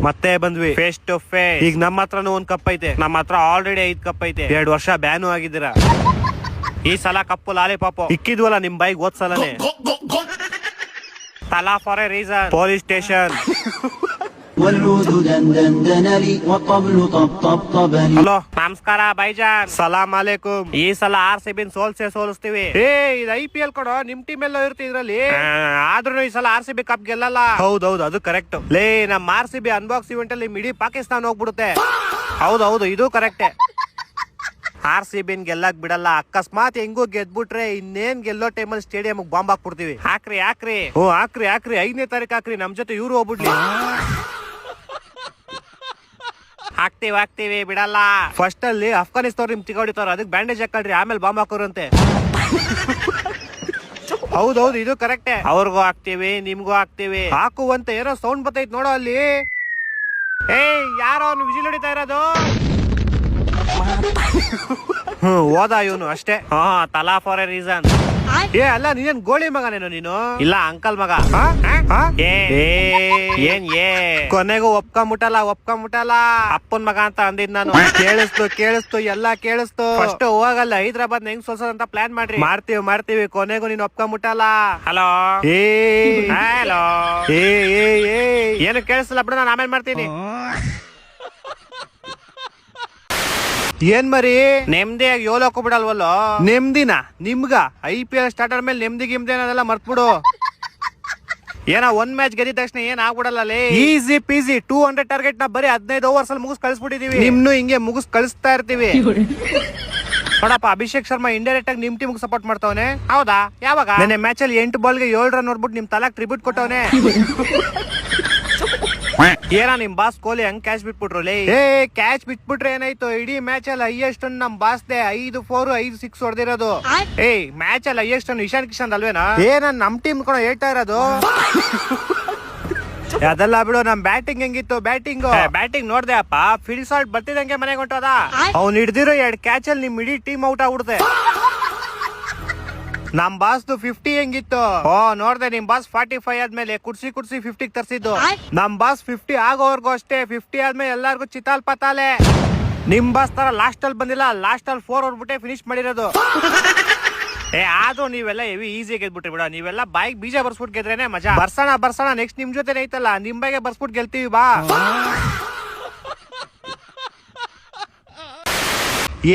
ಮತ್ತೆ ಬಂದ್ವಿ face to face. ಈಗ ನಮ್ಮ ಹತ್ರನೂ ಒಂದ್ ಕಪ್ ಐತೆ, ನಮ್ಮ ಹತ್ರ ಆಲ್ರೆಡಿ 5 ಕಪ್ ಐತೆ. 2 ವರ್ಷ ಬ್ಯಾನು ಆಗಿದ್ದೀರಾ. ಈ ಸಲ ಕಪ್ಪು ಲಾಲಿಪಾಪು ಇಕ್ಕಿದ್ವಲ್ಲ ನಿಮ್ ಬೈಕ್ ಓದ್ಸಲನೆ. ತಲಾ for A reason. Police station. Hello ನಮಸ್ಕಾರ ಬೈಜಾನ್. ಸಲಾಂ ಅಲೈಕುಂ. ಈ ಸಲ RCB ಸೋಲಿಸ್ತೀವಿ. ಇದು IPL ಕೊಡೋ, ನಿಮ್ ಟೀಮ್ ಎಲ್ಲ ಇರುತ್ತೆ ಇದ್ರಲ್ಲಿ. ಆದ್ರೂ ಈ ಸಲ RCB ಕಪ್ ಗೆಲ್ಲಲ್ಲ. ಹೌದೌದು, ಅದು ಕರೆಕ್ಟ್. ಲೇ ನಮ್ RCB ಅನ್ಬಾಕ್ಸ್ ಇವೆಂಟ್ ಅಲ್ಲಿ ಇಡೀ ಪಾಕಿಸ್ತಾನ ಹೋಗ್ಬಿಡುತ್ತೆ. ಹೌದೌದು, ಇದು ಕರೆಕ್ಟೇ. RCB ಗೆಲ್ಲಕ್ ಬಿಡಲ್ಲ. ಅಕಸ್ಮಾತ್ ಹೆಂಗೋ ಗೆದ್ಬಿಟ್ರೆ ಇನ್ನೇನ್ ಗೆಲ್ಲೋ ಟೈಮಲ್ಲಿ ಸ್ಟೇಡಿಯಂ ಬಾಂಬ್ ಹಾಕ್ಬಿಡ್ತೀವಿ. ಹಾಕ್ರಿ. ಹಾಕ್ರಿ 5ನೇ ತಾರೀಕು ಹಾಕ್ರಿ. ನಮ್ ಜೊತೆ ಇವ್ರು ಹೋಗ್ಬಿಡ್ಲಿ. ಹಾಕ್ತಿವಿ ಬಿಡಲ್ಲ. ಫಸ್ಟ್ ಅಲ್ಲಿ ಅಫ್ಘಾನಿಸ್ತಾನ ನಿಮ್ ತಿಗೋಡಿತಾರ, ಅದಕ್ಕೆ ಬ್ಯಾಂಡೇಜ್ ಹಾಕೊಳ್ರಿ, ಆಮೇಲೆ ಬಾಂಬ್ ಹಾಕೋರಂತೆ. ಹೌದೌದು, ಇದು ಕರೆಕ್ಟೇ. ಅವ್ರಿಗೂ ಹಾಕ್ತಿವಿ, ನಿಮ್ಗೂ ಹಾಕ್ತಿವಿ. ಹಾಕುವಂತ ಏನೋ ಸೌಂಡ್ ಬರ್ತೈತ್ ನೋಡೋ ಅಲ್ಲಿ. ಯಾರೋ ಅವ್ನು ವಿಜಿಲ್ ಹೊಡಿತಾ ಇರೋದು. ಹೋದ ಇವನು ಅಷ್ಟೇ. ತಲಾ ಫಾರ್ ಎ ರೀಸನ್. ಅಲ್ಲ ನೀನೇನ್ ಗೋಳಿ ಮಗನೇನು ನೀನು? ಇಲ್ಲ ಅಂಕಲ್ ಮಗ. ಕೊನೆಗೂ ಒಪ್ಕೊಂಬಿಟ್ಟಲ್ಲ. ಅಪ್ಪನ್ ಮಗ ಅಂತ ಅಂದಿದ್ ನಾನು. ಕೇಳಿಸ್ತು ಎಲ್ಲ ಕೇಳಿಸ್ತು. ಫಸ್ಟ್ ಹೋಗಲ್ಲ ಹೈದ್ರಾಬಾದ್ ಹೆಂಗ್ ಸೋಲ್ಸೋದಂತ ಪ್ಲಾನ್ ಮಾಡ್ತೀವಿ. ಕೊನೆಗೂ ನೀನ್ ಒಪ್ಕೊಂಬಿಟ್ಟಲ್ಲ. ಹಲೋ ಏನು ಕೇಳಿಸಲ್ಲ ಬಿಡು, ನಾನು ಆಮೇಲೆ ಮಾಡ್ತೀನಿ. ಏನ್ ಮರಿ ನೆಮ್ಮದಿಯಾಗಿ ಯೋಲೋಕು ಬಿಡಲ್ವಲ್ಲೋ? ನೆಮ್ಮದಿನ ನಿಮ್ಗ IPL ಸ್ಟಾರ್ಟ್ ಆದ್ಮೇಲೆ ನೆಮ್ಮದಿ ಅನ್ನೋದೆಲ್ಲ ಮರ್ತ್ಬಿಡು. ಏನೋ 1 ಮ್ಯಾಚ್ ಗೆದ್ದ ತಕ್ಷಣ ಏನ್ ಆಗ್ಬಿಡಲ್ಲ. ಈಸಿ ಪೀಸಿ 200 ಟಾರ್ಗೆಟ್ ನ ಬರೀ 15 ಓವರ್ಸ್ ಅಲ್ಲಿ ಮುಗಿಸ್ ಕಳಿಸ್ಬಿಟ್ಟಿದೀವಿ. ನಿಮ್ನು ಹಿಂಗೆ ಮುಗಿಸ್ ಕಳಿಸ್ತಾ ಇರ್ತೀವಿ. ನೋಡಪ್ಪ, ಅಭಿಷೇಕ್ ಶರ್ಮಾ ಇಂಡೈರೆಕ್ಟ್ ಆಗಿ ನಿಮ್ ಟೀಮ್ ಸಪೋರ್ಟ್ ಮಾಡ್ತಾವನೆ. ಹೌದಾ? ಯಾವಾಗ? ನೆನ್ನೆ ಮ್ಯಾಚ್ ಅಲ್ಲಿ 8 ಬಾಲ್ಗೆ 7 ರನ್ ನೋಡ್ಬಿಟ್ಟು ನಿಮ್ ತಲಾಕ್ ಟ್ರಿಬ್ಯೂಟ್ ಕೊಟ್ಟವನೆ. ಏನ ನಿಮ್ ಬಾಸ್ ಕೊಹ್ಲಿ ಹಂಗ್ ಕ್ಯಾಚ್ ಬಿಟ್ಬಿಟ್ರು. ಕ್ಯಾಚ್ ಬಿಟ್ಬಿಟ್ರೆ ಏನಾಯ್ತು? ಇಡೀ ಮ್ಯಾಚ್ ಅಲ್ಲಿ ಹೈಯೆಸ್ಟ್ ನಮ್ ಬಾಸ್ದೆ 5 4 5 6 ಹೊಡೆದಿರೋದು. ಮ್ಯಾಚ್ ಅಲ್ಲಿ ಹೈಯೆಸ್ಟ್ ಇಶಾನ್ ಕಿಶನ್ ಅಲ್ವೇನಾ? ನಮ್ ಟೀಮ್ ಕೂಡ ಹೇಳ್ತಾ ಇರೋದು. ಅದೆಲ್ಲ ಬಿಡು, ನಮ್ ಬ್ಯಾಟಿಂಗ್ ಹೆಂಗಿತ್ತು? ಬ್ಯಾಟಿಂಗ್ ನೋಡ್ದೆ ಅಪ್ಪ. ಫೀಲ್ಡ್ ಶಾಟ್ ಬರ್ತಿದಂಗೆ ಮನೆಗೆ ಹೊಂಟೋದ. ಅವ್ನು ಹಿಡ್ದಿರೋ 2 ಕ್ಯಾಚ್ ಅಲ್ಲಿ ನಿಮ್ ಇಡೀ ಟೀಮ್ ಔಟ್ ಆಗ್ಬಿಡುತ್ತೆ. ನಮ್ ಬಾಸ್ದು 50 ಹೆಂಗಿತ್ತು? ನೋಡ್ದೆ, ನಿಮ್ ಬಾಸ್ 45 ಆದ್ಮೇಲೆ ಕುಡ್ಸಿ 50 ತರ್ಸಿದ್ದು. ನಮ್ ಬಾಸ್ 50 ಆಗೋವರ್ಗು ಅಷ್ಟೇ. 50 ಆದ್ಮೇಲೆ ಎಲ್ಲಾರ್ಗು ಚಿತಾಲ್ ಪತಾಲೆ. ನಿಮ್ ಬಾಸ್ ತರ ಲಾಸ್ಟ್ ಅಲ್ಲಿ ಬಂದಿಲ್ಲ, ಲಾಸ್ಟ್ ಅಲ್ಲಿ 4 ಹೊಡ್ಬಿಟ್ಟೆ ಫಿನಿಶ್ ಮಾಡಿರೋದು. ಆದ್ರೂ ನೀವೆಲ್ಲ ಹೆವಿ ಈಸಿ ಗೆದ್ಬಿಟ್ರಿ ಬಿಡ. ನೀವೆಲ್ಲ ಬಾಯಿಗೆ ಬೀಜ ಬರ್ಸ್ಬಿಟ್ಟು ಗೆದ್ರೇನೆ ಮಜಾ. ಬರ್ಸೋಣ ನೆಕ್ಸ್ಟ್ ನಿಮ್ ಜೊತೆ ಐತಲ್ಲ, ನಿಮ್ ಬಾಯಿಗೆ ಬರ್ಸ್ಬಿಟ್ಟು ಗೆಲ್ತೀವಿ ಬಾ.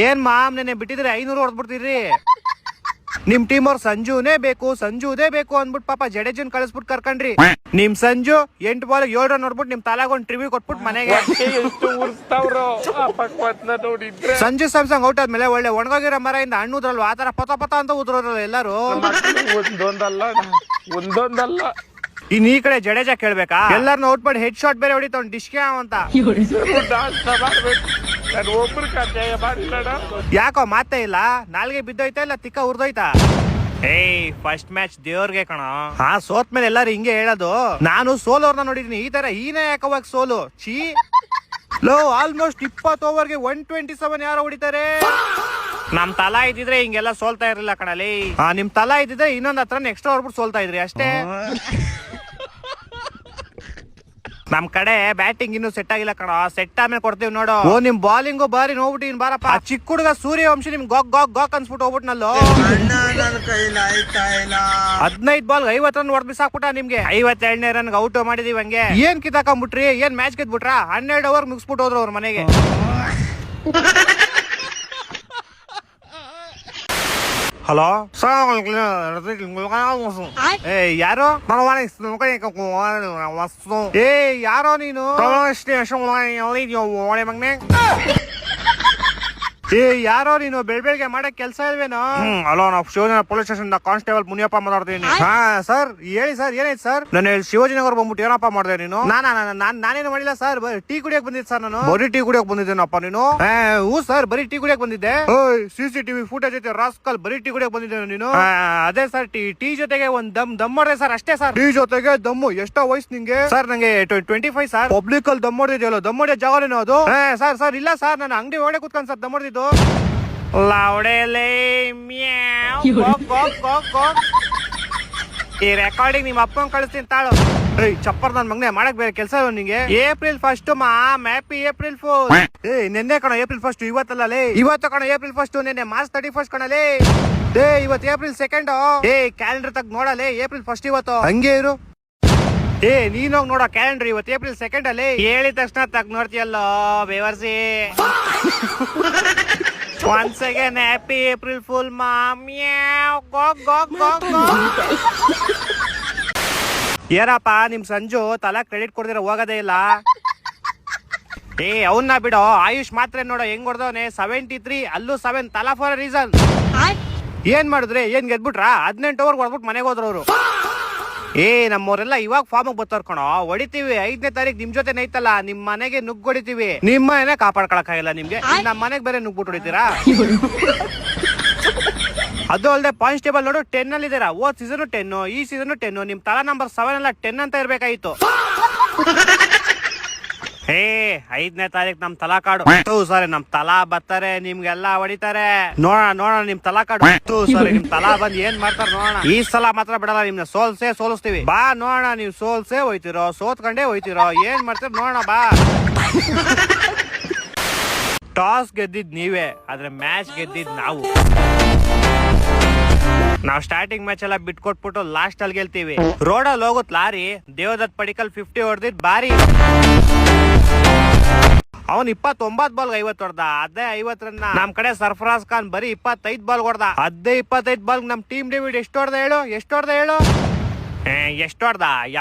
ಏನ್ ಮಾಮ್, ನೆನೆ ಬಿಟ್ಟಿದ್ರೆ 500 ಹೊಡೆದ್ಬಿಡ್ತೀರಿ. ನಿಮ್ ಟೀಮ್ ಅವ್ರ ಸಂಜುದೇ ಬೇಕು ಅಂದ್ಬಿಟ್ಟು ಪಾಪ ಜಡೇಜನ್ ಕಳಿಸ್ಬಿಟ್ಟು ಕರ್ಕೊಂಡ್ರಿ. ನಿಮ್ ಸಂಜು 8 ಬಾಲ್ 7 ರನ್ ನೋಡ್ಬಿಟ್ಟು ನಿಮ್ ತಲಾಗೊಂಡ್ ಟ್ರಿವ್ಯೂ ಕೊಟ್ಬಿಟ್ಟು ಮನೆಗೆ. ಸಂಜು ಸ್ಯಾಮ್ಸಂಗ್ ಔಟ್ ಆದ್ಮೇಲೆ ಒಳ್ಳೆ ಒಣಗೋಗಿರೋ ಮರದಿಂದ ಹಣ್ಣುದ್ರಲ್ವ, ಆತರ ಪತ ಅಂತ ಉದ್ರೋದ್ರಲ್ಲ ಎಲ್ಲಾರು. ಒಂದೊಂದಲ್ಲ. ಇನ್ ಈ ಕಡೆ ಜಡೇಜಾ ಕೇಳ್ಬೇಕಾ? ಎಲ್ಲಾರನ್ನ ಔಟ್ ಮಾಡಿ ಹೆಡ್ ಶಾಟ್ ಬೇರೆ ಹೊಡಿತಾವ್ ಡಿಶ್ಕೆ ಅಂತ. ಯಾಕೋ ಮಾತೇ ಇಲ್ಲ? ನಾಲ್ಗೆ ಬಿದ್ದೋಯ್ತಾ ಇಲ್ಲ ತಿಕ್ಕ ಉರ್ದೋಯ್ತಾ? ಫಸ್ಟ್ ಮ್ಯಾಚ್ ದೇವ್ರಿಗೆ ಕಣ. ಸೋತ್ಮೇಲೆ ಎಲ್ಲಾರು ಹಿಂಗೆ ಹೇಳೋದು. ನಾನು ಸೋಲೋರ್ನ ನೋಡಿದೀನಿ, ಈ ತರ ಯಾಕವಾಗ ಸೋಲು ಚೀ. ಆಲ್ಮೋಸ್ಟ್ 20 ಓವರ್ಗೆ 127 ಯಾರೋ ಹೊಡಿತಾರೆ. ನಮ್ ತಲಾ ಇದ್ದಿದ್ರೆ ಹಿಂಗೆಲ್ಲ ಸೋಲ್ತಾ ಇರ್ಲಿಲ್ಲ ಕಣಲಿ. ನಿಮ್ ತಲಾ ಇದ್ದಿದ್ರೆ ಇನ್ನೊಂದ್ ಹತ್ರ ಎಕ್ಸ್ಟ್ರಾ ಹೊಡ್ಬಿಟ್ಟು ಸೋಲ್ತಾ ಇದ್ರಿ ಅಷ್ಟೇ. ನಮ್ ಕಡೆ ಬ್ಯಾಟಿಂಗ್ ಇನ್ನು ಸೆಟ್ ಆಗಿಲ್ಲ ಕಣ. ಸೆಟ್ ಆಮೇಲೆ ಕೊಡ್ತೀವಿ ನೋಡು. ನಿಮ್ ಬಾಲಿಂಗು ಬಾರಿ ನೋಡ್ಬಿಟ್ಟು ಬಾರಪ್ಪ. ಚಿಕ್ಕ ಹುಡುಗ ಸೂರ್ಯವಂಶಿ ನಿಮ್ ಗಾಕ್ ಅನ್ಸ್ಬಿಟ್ಟು ಹೋಗ್ಬಿಟ್ನಲ್ಲೋ. 15 ಬಾಲ್ 50 ರನ್ ಹೊಡೆದ್ ಬಿಸಾಕ್ಬಿಟ್ಟ ನಿಮ್ಗೆ. 52ನೇ ರನ್ ಔಟ್ ಮಾಡಿದೀವಿ. ಹಂಗೆ ಏನ್ ಕಿತ್ತಾಕೊಂಡ್ಬಿಟ್ರಿ? ಏನ್ ಮ್ಯಾಚ್ ಗೆದ್ಬಿಟ್ರ? 12 ಓವರ್ ಮುಗಿಸ್ಬಿಟ್ಟು ಹೋದ್ರು ಅವ್ರ ಮನೆಗೆ. ಹಲೋ ಯಾರು? ಯಾರೋ ನೀನು? ಮಗ್ನೆ ಯಾರೋ ನೀನು? ಬೆಳಗ್ಗೆ ಮಾಡಕ್ ಕೆಲ್ಸ ಇಲ್ವೇನೋ? ಹಲೋ, ನಾವು ಶಿವಜನ ಪೊಲೀಸ್ ಸ್ಟೇಷನ್ ಕಾನ್ಸ್ಟೇಬಲ್ ಮುನಿಯಪ್ಪ ಮಾತಾಡ್ತೀನಿ. ಸರ್ ಹೇಳಿ ಸರ್, ಏನಾಯ್ತು ಸರ್? ನಾನು ಶಿವಜಿನಗರ್ ಬಂದ್ಬಿಟ್ಟು ಏನಪ್ಪ ಮಾಡಿದೆ ನೀನು? ನಾನೇನು ಮಾಡಿಲ್ಲ ಸರ್, ಟೀ ಕುಡಿಯಕ್ ಬಂದಿದ್ದೆ ಸರ್. ನಾನು ಬರೀ ಟೀ ಕುಡಿಯಕ್ ಬಂದಿದ್ದೇನಪ್ಪ ನೀನು? ಹ್ಞೂ ಸರ್, ಬರೀ ಟೀ ಕುಡಿಯಕ್ ಬಂದಿದ್ದೆ. CCTV ಫುಟೇಜ್ ಐತೆ ರಾಸ್ಕಲ್, ಬರೀ ಟೀ ಕುಡಿಯಕ್ ಬಂದಿದ್ದೇನೆ ನೀನು? ಅದೇ ಸರ್, ಟೀ ಜೊತೆಗೆ ಒಂದ್ ದಮ್ ಮಾಡಿದೆ ಸರ್, ಅಷ್ಟೇ ಸರ್. ಟೀ ಜೊತೆಗೆ ದಮ್ಮು? ಎಷ್ಟೋ ವಯಸ್ಸು ನಿಂಗೆ? ಸರ್ ನಂಗೆ 25 ಸರ್. ಪಬ್ಲಿಕ್ ಅಲ್ಲಿ ದಮ್ ಹೊಡೆದಿದೆಯಲ್ಲ, ದಮ್ ಹೊಡೆಯೋ ಜಾಗನೇನೋ ಅದು? ಸರ್ ಇಲ್ಲ ಸರ್, ನಾನು ಅಂಗಡಿ ಒಳಗೆ ಕೂತ್ಕೊಂಡು ಸರ್ ದಮ್ ಹೊಡೆದಿದ್ದು. ಈ ರೆಕಾರ್ಡಿಂಗ್ ನಿಮ್ಮ ಅಪ್ಪಂಗ್ ಕಳಿಸ್ತೀನಿ ತಾಳು. ಚಪ್ಪರ್ ನನ್ ಮಗನೆ ಮಾಡಕ್ ಬೇರೆ ಕೆಲಸ ನಿಂಗೆ. April first mom, happy April fool. ನಿನ್ನೆ ಕಣ ಏಪ್ರಿಲ್ ಫಸ್ಟ್, ಇವತ್ತಲ್ಲ ಲೇ. ಇವತ್ತು ಕಣ ಏಪ್ರಿಲ್ ಫಸ್ಟ್, ನಿನ್ನೆ ಮಾರ್ಚ್ 31 ಕಣಲೇ. ಇವತ್ತು ಏಪ್ರಿಲ್ 2. ಕ್ಯಾಲೆಂಡರ್ ತಗ್ ನೋಡಲೇ, ಏಪ್ರಿಲ್ ಫಸ್ಟ್ ಇವತ್ತು. ಹಂಗೆ ಇರು. ನೀನೋಗ್ ನೋಡೋ ಕ್ಯಾಲೆಂಡರ್, ಇವತ್ತು ಏಪ್ರಿಲ್ 2 ಅಲ್ಲಿ. ಹೇಳಿದ ತಕ್ಷಣ ತಗ್ ನೋಡ್ತೀಯಲ್ಲೋ ಬೇವರ್ಸಿ. Once again, happy April Fool, mom. Meow. Go. ಏನಪ್ಪ ನಿಮ್ ಸಂಜು ತಲಾ ಕ್ರೆಡಿಟ್ ಕೊಡ್ದಿರ ಹೋಗೋದೇ ಇಲ್ಲ. ಅವನ್ನ ಬಿಡೋ, ಆಯುಷ್ ಮಾತ್ರ ನೋಡೋ ಹೆಂಗ್ ಹೊಡ್ದವನೆ. 73 ಅಲ್ಲೂ 7 ತಲಾ ಫಾರ್ ರೀಸನ್. ಏನ್ ಮಾಡಿದ್ರೆ ಏನ್ ಗೆದ್ಬಿಟ್ರ? 18 ಓವರ್ ಹೊಡ್ಬಿಟ್ಟು ಮನೆಗೆ ಹೋದ್ರು ಅವರು. ನಮ್ಮವರೆಲ್ಲ ಇವಾಗ ಫಾರ್ಮ್ ಬರ್ತಾರ ಕಣೋ. ಹೊಡಿತೀವಿ 5ನೇ ತಾರೀಕು ನಿಮ್ ಜೊತೆ ನೈತಲ್ಲ, ನಿಮ್ ಮನೆಗೆ ನುಗ್ಗ್ ಹೊಡಿತೀವಿ. ನಿಮ್ಮ ಮನೆ ಕಾಪಾಡ್ಕೊಳಕ್ ಆಗಿಲ್ಲ ನಿಮ್ಗೆ, ನಮ್ ಮನೆಗ್ ಬೇರೆ ನುಗ್ಬಿಟ್ಟು ಹೊಡಿತೀರಾ? ಅದು ಅಲ್ಲದೆ ಪಾಯಿಂಟ್ಸ್ ಟೇಬಲ್ ನೋಡು 10 ಅಲ್ಲಿ ಇದೀರಾ. ಓದ್ ಸೀಸನ್ 10, ಈ ಸೀಸನ್ 10. ನಿಮ್ ತಲಾ ನಂಬರ್ 7 ಅಲ್ಲ 10 ಅಂತ ಇರ್ಬೇಕಾಯ್ತು. 5ನೇ ತಾರೀಕು ನಮ್ ತಲಾ ಕಾಡು. ಸಾರಿ, ನಮ್ ತಲಾ ಬರ್ತಾರೆ, ನಿಮ್ಗೆಲ್ಲಾ ಹೊಡಿತಾರೆ. ನೋಡೋಣ ನಿಮ್ ತಲಾ ಕಾಡು. ಸಾರಿ, ನಿಮ್ ತಲಾ ಬಂದ್ ಏನ್ ಮಾಡ್ತಾರ ನೋಡೋಣ. ಈ ಸಲ ಮಾತ್ರ ಬಿಡಲ್ಲ, ನಿಮ್ನ ಸೋಲಿಸ್ತೀವಿ. ಬಾ ನೋಡೋಣ, ನೀವ್ ಸೋಲ್ಸೇ ಹೋಯ್ತಿರೋ, ಸೋತ್ಕೊಂಡೇ ಹೋಯ್ತಿರೋ, ಏನ್ ಮಾಡ್ತೀರ ನೋಡೋಣ ಬಾ. ಟಾಸ್ ಗೆದ್ದಿದ್ ನೀವೇ, ಆದ್ರೆ ಮ್ಯಾಚ್ ಗೆದ್ದಿದ್ ನಾವು. ನಾವ್ ಸ್ಟಾರ್ಟಿಂಗ್ ಮ್ಯಾಚ್ ಎಲ್ಲ ಬಿಟ್ಕೊಟ್ಬಿಟ್ಟು ಲಾಸ್ಟ್ ಅಲ್ಲಿ ಗೆಲ್ತೀವಿ. ರೋಡಲ್ಲಿ ಹೋಗುತ್ ಲಾರಿ, ದೇವದತ್ ಪಡಿಕಲ್ 50 ಹೊಡೆದಿದ್ ಬಾರಿ. ಅವನ್ 29 ಬಾಲ್ 50 ಹೊಡ್ದ. ಅದೇ 50 ರನ್ನ ನಮ್ ಕಡೆ ಸರ್ಫರಾಜ್ ಖಾನ್ ಬರೀ 25 ಬಾಲ್ ಹೊಡ್ದ. ಅದೇ 25 ಬಾಲ್ ನಮ್ ಟೀಮ್ ಡೇವಿಡ್ ಎಷ್ಟು ಹೊಡ್ದ ಹೇಳು? ಎಷ್ಟು ಹೊಡ್ದ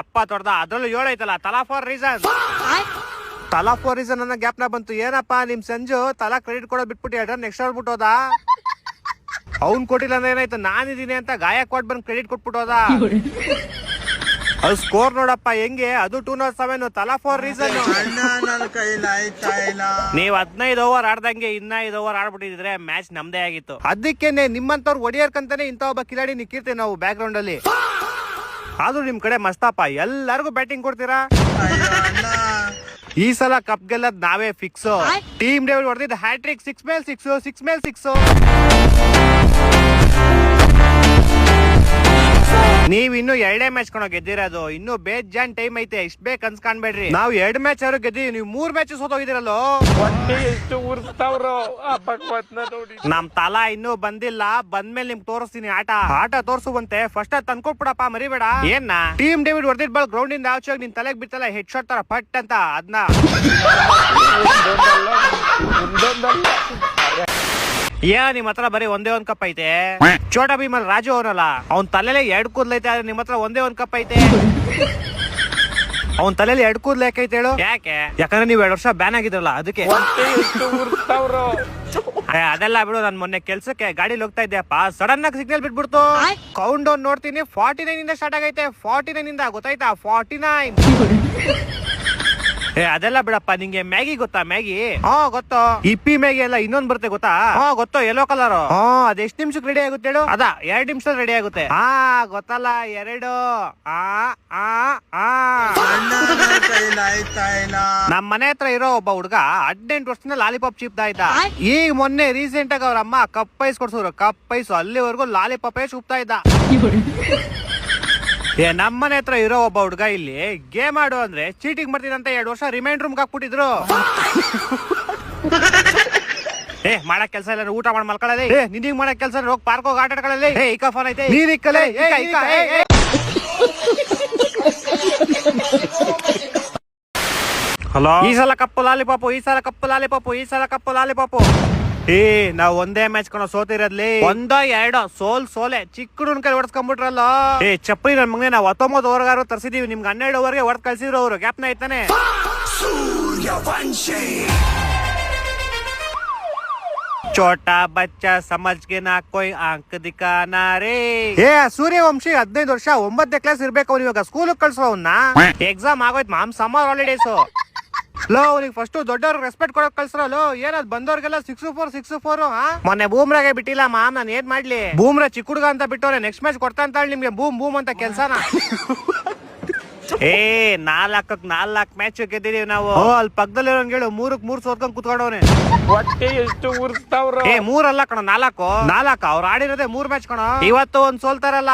70 ಹೊಡ್ದ. ಅದ್ರಲ್ಲೂ 7 ಐತಲ್ಲ, ತಲಾ ಫಾರ್ ರೀಸನ್. ತಲಾ ಫಾರ್ ರೀಸನ್ ಅನ್ನೋ ಗ್ಯಾಪ್ನ ಬಂತು. ಏನಪ್ಪಾ ನಿಮ್ ಸಂಜು ತಲಾ ಕ್ರೆಡಿಟ್ ಕೊಡೋ ಬಿಟ್ಬಿಟ್ಟು 2 ರನ್ ಎಕ್ಸ್ಟ್ರಾ ಹೊಡ್ಬಿಟ್ಟೋದ. ಅವ್ನ್ ಕೊಟ್ಟಿಲ್ಲ ಅಂದ್ರೆ ಏನಾಯ್ತು, ನಾನಿದ್ದೀನಿ ಅಂತ ಗಾಯಕ್ವಾಡ್ ಬಂದ್ ಕ್ರೆಡಿಟ್ ಕೊಟ್ಬಿಟ್ಟೋದ. ಅದು ಸ್ಕೋರ್ ನೋಡಪ್ಪ ಹೆಂಗೆ, ಅದು 207 ತಲಾ ಫಾರ್ ರೀಸನ್. ನೀವ್ 15 ಓವರ್ ಆಡ್ದಂಗೆ ಇನ್ನ 5 ಓವರ್ ಆಡ್ಬಿಟ್ಟಿದ್ರೆ ಮ್ಯಾಚ್ ನಮ್ದೇ ಆಗಿತ್ತು. ಅದಕ್ಕೇನೆ ನಿಮ್ಮಂತವ್ರು ಹೊಡಿಯರ್ಕಂತಾನೆ ಇಂತ ಒಬ್ಬ ಕಿಲಾಡಿ ನಿಕ್ಕಿರ್ತೀವಿ ನಾವು ಬ್ಯಾಕ್ ಗ್ರೌಂಡ್ ಅಲ್ಲಿ. ಆದ್ರೂ ನಿಮ್ ಕಡೆ ಮಸ್ತಪ್ಪ, ಎಲ್ಲರಿಗೂ ಬ್ಯಾಟಿಂಗ್ ಕೊಡ್ತೀರಾ. ಈ ಸಲ ಕಪ್ ಗೆಲ್ಲದ್ ನಾವೇ ಫಿಕ್ಸ್. ಟೀಮ್ ಡೇವಿಡ್ ಹೊಡೆದಿದ್ದ ಹ್ಯಾಟ್ರಿಕ್ 6 ಮೇಲೆ 6. ನೀವ್ ಇನ್ನು 2 ಮ್ಯಾಚ್ ಕಣೋ ಗೆದ್ದಿರೋದು. ಇನ್ನು ಬೇಜಾನ್ ಟೈಮ್ ಐತೆ, ಇಷ್ಟ ಬೇಕ್ ಅನ್ಸ್ಕಾಣ್ಬೇಡ್ರಿ. ನಾವು 2 ಮ್ಯಾಚ್ ಆದ್ರೂ ಗೆದ್ದಿವಿ, ನೀವು 3 ಮ್ಯಾಚ್ ಸೋತೋಗಿದಿರಲ್ಲೋ. ನಮ್ ತಲಾ ಇನ್ನೂ ಬಂದಿಲ್ಲ, ಬಂದ್ಮೇಲೆ ನಿಮ್ಗೆ ತೋರಿಸ್ತೀನಿ ಆಟ ತೋರ್ಸುವಂತೆ. ಫಸ್ಟ್ ಅದ್ ತಂದ್ಕೊಟ್ಬಿಡಪ್ಪ, ಮರಿಬೇಡ. ಏನ ಟೀಮ್ ಡೇವಿಡ್ ಹೊಡೆದಿದ್ ಬಾಲ್ ಗ್ರೌಂಡ್ ಇಂದ ಆಚೆ ನಿನ್ ತಲೆಗ್ ಬಿತ್ತಲ್ಲ, ಹೆಡ್ ಶಾಟ್ ತರ ಪಟ್ ಅಂತ. ಅದ್ನ ನಿಮ್ ಹತ್ರ ಬರೀ ಒಂದೇ ಒಂದ್ ಕಪ್ ಐತೆ. ಚೋಟಾ ಭೀಮಲ್ ರಾಜು ಅವನಲ್ಲ, ಅವ್ನ್ ತಲೆಲೆ 2 ಕೂದ್ಲೈತೆ, ಆದ್ರೆ ನಿಮ್ ಹತ್ರ ಒಂದೇ ಒಂದ್ ಕಪ್ ಐತೆ. ಅವ್ನ್ ತಲೆಯಲ್ಲಿ 2 ಕೂದ್ಲು ಯಾಕೈತೆ ಹೇಳು? ಯಾಕಂದ್ರೆ ನೀವ್ 2 ವರ್ಷ ಬ್ಯಾನ್ ಆಗಿದ್ರಲ್ಲ, ಅದಕ್ಕೆ. ಅದೆಲ್ಲ ಬಿಡು, ನಾನ್ ಮೊನ್ನೆ ಕೆಲ್ಸಕ್ಕೆ ಗಾಡಿಲಿ ಹೋಗ್ತಾ ಇದ್ದೆಪ್ಪ, ಸಡನ್ ಆಗಿ ಸಿಗ್ನಲ್ ಬಿಟ್ಬಿಡ್ತು. ಕೌಂಟ್ ಡೌನ್ ನೋಡ್ತೀನಿ, 49 ಇಂದ ಸ್ಟಾರ್ಟ್ ಆಗೈತೆ. 49 ಇಂದ ಗೊತ್ತಾಯ್ತಾ? 49. ಅದೆಲ್ಲ ಬಿಡಪ್ಪ, ನಿಂಗೆ ಮ್ಯಾಗಿ ಗೊತ್ತಾ? ಮ್ಯಾಗಿ ಗೊತ್ತು. ಇಪ್ಪಿ ಮ್ಯಾಗಿ ಎಲ್ಲ ಇನ್ನೊಂದ್ ಬರುತ್ತೆ ಗೊತ್ತಾ? ಗೊತ್ತು, ಯೆಲ್ಲೋ ಕಲರ್. ಅದ್ ಎಷ್ಟ್ ನಿಮಿಷಕ್ಕೆ ರೆಡಿ ಆಗುತ್ತೆ ಹೇಳು? ಅದ 2 ನಿಮಿಷದಲ್ಲಿ ರೆಡಿ ಆಗುತ್ತೆ. ಗೊತ್ತಲ್ಲ, 2. ನಮ್ ಮನೆ ಹತ್ರ ಇರೋ ಒಬ್ಬ ಹುಡ್ಗ 18 ವರ್ಷದಿಂದ ಲಾಲಿಪಾಪ್ ಚೀಪ್ತಾ ಇದ್ದ. ಈಗ ಮೊನ್ನೆ ರೀಸೆಂಟ್ ಆಗಿ ಅವ್ರ ಅಮ್ಮ ಕಪ್ ಐಸ್ ಕೊಡ್ಸಿದ್ರು. ಕಪ್ ಐಸ್ ಅಲ್ಲಿವರೆಗೂ ಲಾಲಿಪಾಪ್ ಚೂಪ್ತಾ ಇದ್ದ. ನಮ್ ಮನೆ ಹತ್ರ ಇರೋ ಒಬ್ಬ ಹುಡ್ಗ ಇಲ್ಲಿ ಗೇಮ್ ಆಡು ಅಂದ್ರೆ ಚೀಟಿಂಗ್ ಮಾಡ್ತೀನಿ ಅಂತ 2 ವರ್ಷ ರಿಮೈಂಡ್ ರೂಮ್ ಹಾಕ್ಬಿಟ್ಟಿದ್ರು. ಮಾಡಕ್ ಕೆಲ್ಸ ಇಲ್ಲ, ಊಟ ಮಾಡಿ ಮಲ್ಕೊಳ್ಳಿ. ನಿನಗ್ ಮಾಡಕ್ ಕೆಲ್ಸ ಹೋಗಿ ಪಾರ್ಕ್ ಹೋಗಿ ಆಟ ಆಡ್ಕೊಳ್ಳಿ. ಈಗ ಫೋನ್ ಐತೆ, ನೀನ್ ಇಕ್ಕಲೇ. ಹಲೋ, ಈ ಸಲ ಕಪ್ಪು ಲಾಲಿಪಾಪು, ಈ ಸಲ ಕಪ್ಪು ಲಾಲಿಪಾಪು, ಈ ಸಲ ಕಪ್ಪು ಲಾಲಿಪಾಪು. ನಾವ್ ಒಂದೇ ಮ್ಯಾಚ್ ಕಣ ಸೋತಿರದ್ಲಿ, 1-2 ಸೋಲೆ. ಚಿಕ್ಕ ಹುಡುಗನ ಕೈ ಹೊಡ್ಸ್ಕೊಂಡ್ಬಿಟ್ರಲ್ಲ. ಚಪ್ಪಲಿ ನನ್ ಮಗನೇ, ನಾವ್ 19 ಓವರ್ಗಾರು ತರ್ಸಿದೀವಿ, ನಿಮ್ಗೆ 12 ಓವರ್ಗೆ ಹೊಡೆದ್ ಕಳ್ಸಿದ್ರು ಅವ್ರು. ಗ್ಯಾಪ್ನ ಐತಾನೆ. ಚೋಟಾ ಬಚ್ಚಾ ಸಮಜ್ಗೆ ನಾ ಕೊಯ್ ಅಂಕ ದಿಕ್ಕಾನಾ ರೇ. ಸೂರ್ಯವಂಶಿ 15 ವರ್ಷ 9ನೇ ಕ್ಲಾಸ್ ಇರ್ಬೇಕು. ಅವ್ನು ಇವಾಗ ಸ್ಕೂಲ್ ಕಳ್ಸೋ ಅವ್ನ. ಎಕ್ಸಾಮ್ ಆಗೋಯ್ತು ಮಾಮ್, ಸಮ್ಮರ್ ಹಾಲಿಡೇಸು. ಅವ್ನಿಗೆ ಫಸ್ಟ್ ದೊಡ್ಡವ್ರಿಗೆ ರೆಸ್ಪೆಕ್ಟ್ ಕೊಡಕ್ ಕಳ್ಸರಲ್ಲೋ. ಏನದ್ ಬಂದವ್ರಿಗೆಲ್ಲ 6-4. ಮೊನ್ನೆ ಬೂಮ್ರಾಗೆ ಬಿಟ್ಟಿಲ್ಲ ಮಾಮ್, ನಾನ್ ಏನ್ ಮಾಡ್ಲಿ? ಬೂಮ್ರಾ ಚಿಕ್ಕ ಹುಡುಗ ಅಂತ ಬಿಟ್ಟವ್ರೆ, ನೆಕ್ಸ್ಟ್ ಮ್ಯಾಚ್ ಕೊಡ್ತಾ ಅಂತ ನಿಮ್ಗೆ ಬೂಮ್ ಅಂತ ಕೆಲ್ಸನ. 4 ಮ್ಯಾಚ್ ಗೆದ್ದಿದೀವಿ ನಾವು. ಅಲ್ಲಿ ಪಕ್ಕದಲ್ಲಿ ಹೇಳು 3-3 ಸೋತ್ಕೊಂಡ್ ಕುತ್ಕೊಂಡವ್ನೆ. 3 ಅಲ್ಲ ಕಣ, 4 ಅವ್ರು ಆಡಿರೋದೇ 3 ಮ್ಯಾಚ್ ಕಣ. ಇವತ್ತು ಒಂದ್ ಸೋಲ್ತಾರಲ್ಲ.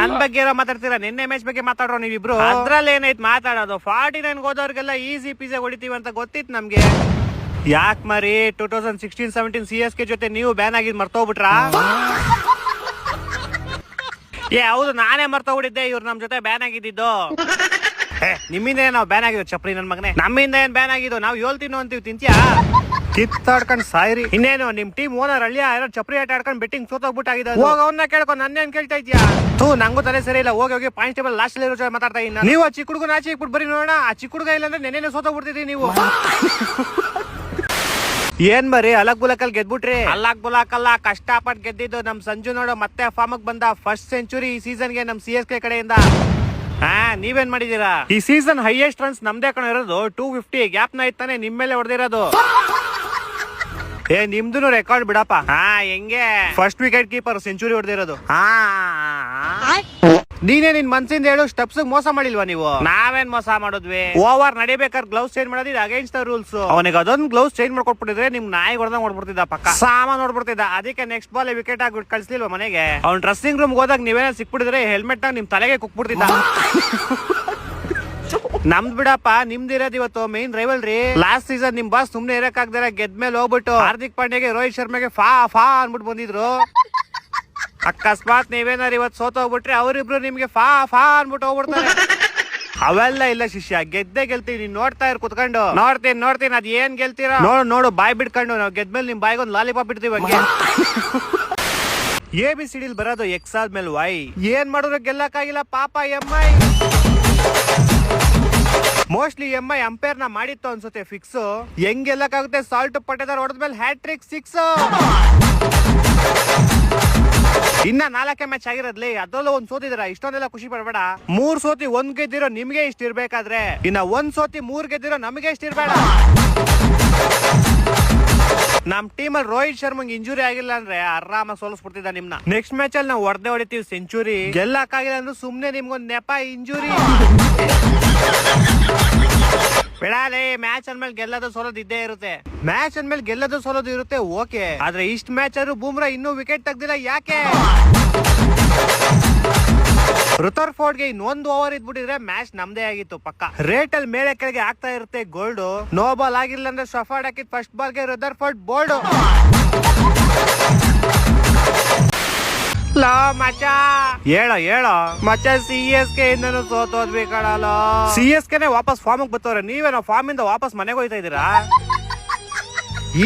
ನನ್ ಬಗ್ಗೆ ಏನೋ ಮಾತಾಡ್ತೀರಾ, ನಿನ್ನೆ ಮ್ಯಾಚ್ ಬಗ್ಗೆ ಮಾತಾಡ್ರೋ ನೀವಿಬ್ರು. ಅದ್ರಲ್ಲಿ ಏನೈತ್ ಮಾತಾಡೋದು, 49 ಹೋದವ್ರಿಗೆಲ್ಲ ಈಸಿ ಪಿಜ್ಜಾ ಹೊಡಿತೀವಿ ಅಂತ ಗೊತ್ತಿತ್ತು ನಮ್ಗೆ. ಯಾಕ್ ಮರಿ 2016-17 CSK ಜೊತೆ ನೀವು ಬ್ಯಾನ್ ಆಗಿದ್ ಮರ್ತೋಗ್ಬಿಟ್ರಾ? ಹೌದು, ನಾನೇ ಮರ್ತೋಗ್ಬಿಟ್ಟಿದ್ದೆ ಇವ್ರು ನಮ್ ಜೊತೆ ಬ್ಯಾನ್ ಆಗಿದ್ದು. ನಿಮ್ಮಿಂದ ನಾವು ಬ್ಯಾನ್ ಆಗಿದ್ದು ಚಪ್ರಿ ನನ್ ಮಗನೇ. ನಮ್ಮಿಂದ ಏನ್ ಬ್ಯಾನ್ ಆಗಿದ್ದು, ನಾವ್ ಹೇಳ್ತೀನೋ ಅಂತೀವಿ, ತಿಂತ್ಯಾ? ಕಿತ್ತಾಡ್ಕೊಂಡ್ ಸಾಯ್ರಿ. ಇನ್ನೇನು ನಿಮ್ ಟೀಮ್ ಓನರ್ ಅಳ್ಳಿಯ ಯಾರೋ ಚಪ್ರಿ ಆಟ ಆಡ್ಕೊಂಡ್ ಬೆಟ್ಟಿಂಗ್ ಸೋತೋಗ್ಬಿಟ್ಟಾಗಿದೆ. ಹೋಗ ಅವ್ನ ಕೇಳ್ಕೊಂಡು ನನ್ನೇನ್ ಕೇಳ್ತಾ ಇದ್ಯಾ? ನಂಗೂ ತಲೆ ಸರಿ ಇಲ್ಲ. ಹೋಗಿ ಪಾಯಿಂಟ್ ಟೇಬಲ್ ಲಾಸ್ಟ್ ಅಲ್ಲಿ ಇರೋ ಮಾತಾಡ್ತಾ ಇನ್ನ. ನೀವು ಆ ಚಿಕ್ಕ ಹುಡುಗನ ಆಚೆ ಇಕ್ಬಿಟ್ಟು ಬರೀ ನೋಡೋಣ. ಆ ಚಿಕ್ಕ ಹುಡುಗ ಇಲ್ಲ ಅಂದ್ರೆ ನೆನ್ನೆ ಸೋತೋಗ್ಬಿಡ್ತಿದ್ರಿ ನೀವು. ಏನ್ ಬರೀ ಅಲಕ್ ಬುಲಕಲ್ ಗೆದ್ಬಿಟ್ರಿ? ಅಲಕ್ ಬುಲಕಲ್ಲ, ಕಷ್ಟಪಟ್ಟು ಗೆದ್ದಿದ್ದು. ನಮ್ ಸಂಜು ನೋಡು ಮತ್ತೆ ಫಾರ್ಮ್ ಬಂದ. ಫಸ್ಟ್ ಸೆಂಚುರಿ ಈ ಸೀಸನ್ಗೆ ನಮ್ CSK ಕಡೆಯಿಂದ. ನೀವೇನ್ ಮಾಡಿದೀರಾ? ಈ ಸೀಸನ್ ಹೈಯೆಸ್ಟ್ ರನ್ಸ್ ನಮ್ದೇ ಕಣ ಇರೋದು. 250 ಗ್ಯಾಪ್ ನ ಇತ್ತಾನೆ ನಿಮ್ ಮೇಲೆ ಹೊಡೆದಿರೋದು. ನಿಮ್ದು ರೆಕಾರ್ಡ್ ಬಿಡಪ್ಪ. ಹೆಂಗೆ ಫಸ್ಟ್ ವಿಕೆಟ್ ಕೀಪರ್ ಸೆಂಚುರಿ ಹೊಡೆದಿರೋದು. ನೀನೇ ನಿನ್ ಮನ್ಸಿಂದ ಹೇಳು, ಸ್ಟೆಪ್ಸ್ ಮೋಸ ಮಾಡಿಲ್ವಾ ನೀವು? ನಾವೇನ್ ಮೋಸ ಮಾಡಿದ್ವಿ? ಓವರ್ ನಡಿಬೇಕಾದ್ರೆ ಗ್ಲೌಸ್ ಚೇಂಜ್ ಮಾಡೋದು ಅಗೇನ್ಸ್ಟ್ ದ ರೂಲ್ಸ್. ಅವನಿಗೆ ಅದೊಂದು ಗ್ಲೌಸ್ ಚೇಂಜ್ ಮಾಡ್ಕೊಟ್ಬಿಟ್ಟಿದ್ರೆ ನಿಮ್ ನಾಯಿ ಹೊಡೆದಂಗ್ ಹೊಡ್ಬಿಡ್ತಿದ್ದ, ಪಕ್ಕ ಸಾಮಾನ್ ನೋಡ್ಬಿಡ್ತಿದ್ದ. ಅದಕ್ಕೆ ನೆಕ್ಸ್ಟ್ ಬಾಲ್ ವಿಕೆಟ್ ಆಗಿ ಕಳ್ಸಿಲ್ವಾ ಮನೆಗೆ? ಅವ್ನ ಡ್ರೆಸ್ಸಿಂಗ್ ರೂಮ್ ಹೋದಾಗ ನೀವೇನ ಸಿಕ್ಬಿಟ್ಟಿದ್ರೆ ಹೆಲ್ಮೆಟ್ ನಾಗ ನಿಮ್ ತಲೆಗೆ ಕುಕ್ಬಿಡ್ತಿದ್ದ. ನಮ್ದ್ ಬಿಡಪ್ಪ, ನಿಮ್ದಿರೋದು ಇವತ್ತು ಮೇನ್ ರೈವಲ್ರಿ. ಲಾಸ್ಟ್ ಸೀಸನ್ ನಿಮ್ ಬಾಸ್ ಸುಮ್ನೆ ಇರಕ್ಕಾಗ್ದಾರ ಗೆದ್ಮೇಲೆ ಹೋಗ್ಬಿಟ್ಟು ಹಾರ್ದಿಕ್ ಪಾಂಡ್ಯಗೆ ರೋಹಿತ್ ಶರ್ಮಾಗೆ ಫಾ ಅನ್ಬಿಟ್ಟು ಬಂದಿದ್ರು. ಅಕಸ್ಮಾತ್ ನೀವೇನಾರು ಇವತ್ತು ಸೋತೋಗ್ಬಿಟ್ರೆ ಅವರಿಬ್ರು ನಿಮ್ಗೆ ಫಾ ಅನ್ಬಿಟ್ಟು ಹೋಗ್ಬಿಡ್ತಾರೆ. ಅವೆಲ್ಲ ಇಲ್ಲ ಶಿಷ್ಯ, ಗೆದ್ದೆ ಗೆಲ್ತೀವಿ. ನೀನ್ ನೋಡ್ತಾ ಇರ್ ಕುತ್ಕೊಂಡು. ನೋಡ್ತೀನಿ ಅದ್ ಏನ್ ಗೆಲ್ತೀರಾ ನೋಡು ಬಾಯ್ ಬಿಡ್ಕೊಂಡು. ನಾವು ಗೆದ್ಮೇಲೆ ನಿಮ್ ಬಾಯ್ಗೊಂದು ಲಾಲಿಪಾಪ್ ಬಿಡ್ತೀವಿ ಹಂಗೆ. ABCD ಬರೋದು ಎಕ್ಸ್ ಆದ್ಮೇಲೆ ವೈ. ಏನ್ ಮಾಡಿದ್ರು ಗೆಲ್ಲಕ್ಕಾಗಿಲ್ಲ ಪಾಪ MI. ಮೋಸ್ಟ್ಲಿ MI ಅಂಪೈರ್ ನ ಮಾಡಿತ್ತು ಅನ್ಸುತ್ತೆ ಫಿಕ್ಸ್. ಹೆಂಗ್ ಗೆಲ್ಲಕ್ಕಾಗುತ್ತೆ? Salt Pattedar ಹೊಡೆದ್ಮೇಲೆ hat trick 6. ಇನ್ನ 4 ಮ್ಯಾಚ್ ಆಗಿರೋದ್ಲಿ, ಅದ್ರಲ್ಲೂ ಒಂದ್ ಸೋತಿದ್ರ. ಇಷ್ಟೊಂದೆಲ್ಲ ಖುಷಿ ಪಡ್ಬೇಡ. 3 ಸೋತಿ 1 ಗೆದ್ದಿರೋ ನಿಮ್ಗೆ ಇಷ್ಟ ಇರ್ಬೇಕಾದ್ರೆ, ಇನ್ನ 1 ಸೋತಿ 3 ಗೆದ್ದಿರೋ ನಮ್ಗೆ ಇಷ್ಟ ಇರ್ಬೇಡ. ನಮ್ ಟೀಮ್ ಅಲ್ಲಿ ರೋಹಿತ್ ಶರ್ಮಂಗ್ ಇಂಜುರಿ ಆಗಿಲ್ಲ ಅಂದ್ರೆ ಆರಾಮಾಗಿ ಸೋಲಿಸ್ಬಿಡ್ತಿದ್ದ ನಿಮ್ನ. ನೆಕ್ಸ್ಟ್ ಮ್ಯಾಚ್ ಅಲ್ಲಿ ನಾವು ಹೊಡೆತೀವಿ ಸೆಂಚುರಿ. ಗೆಲ್ಲಕ್ಕಾಗಿಲ್ಲ ಅಂದ್ರೆ ಸುಮ್ನೆ ನಿಮ್ಗೊಂದ್ ನೆಪ ಇಂಜುರಿ. ಬಿಡಾಲೆ, ಮ್ಯಾಚ್ ಅಂದ್ಮೇಲೆ ಗೆಲ್ಲೋದು ಸೋಲೋದು ಇದ್ದೇ ಇರುತ್ತೆ. ಮ್ಯಾಚ್ ಅಂದ್ಮೇಲೆ ಗೆಲ್ಲೋದು ಸೋಲೋದು ಇರುತ್ತೆ, ಓಕೆ. ಆದ್ರೆ ಇಷ್ಟ ಮ್ಯಾಚ್ ಆದ್ರೂ ಬೂಮ್ರಾ ಇನ್ನೂ ವಿಕೆಟ್ ತೆಗ್ದಿಲ್ಲ, ಯಾಕೆ? ರುತರ್ಫೋರ್ಡ್ ಗೆ ಇನ್ನೊಂದು ಓವರ್ ಇದ್ಬಿಟ್ಟಿದ್ರೆ ಮ್ಯಾಚ್ ನಮ್ದೇ ಆಗಿತ್ತು ಪಕ್ಕ. ರೇಟ್ ಅಲ್ಲಿ ಮೇಲೆ ಕೆಳಗೆ ಆಗ್ತಾ ಇರುತ್ತೆ ಗೋಲ್ಡ್. ನೋ ಬಾಲ್ ಆಗಿಲ್ಲ ಅಂದ್ರೆ ಶಫಾರ್ಡ್ ಹಾಕಿದ್ ಫಸ್ಟ್ ಬಾಲ್ ಗೆ ರುತರ್ಫೋರ್ಡ್ ಬೋಲ್ಡ್. ಮಚಾ ಹೇಳೋ ಮಚ, CSK ಇಂದನೂ ಸೋತೋದ್ವಿ ಕಣಲ್ಲ. CSK ನೇ ವಾಪಸ್ ಫಾರ್ಮ್ ಬರ್ತವ್ರೆ, ನೀವೇನೋ ಫಾರ್ಮ್ ಇಂದ ವಾಪಸ್ ಮನೆಗೆ ಹೋಯ್ತಾ ಇದೀರಾ?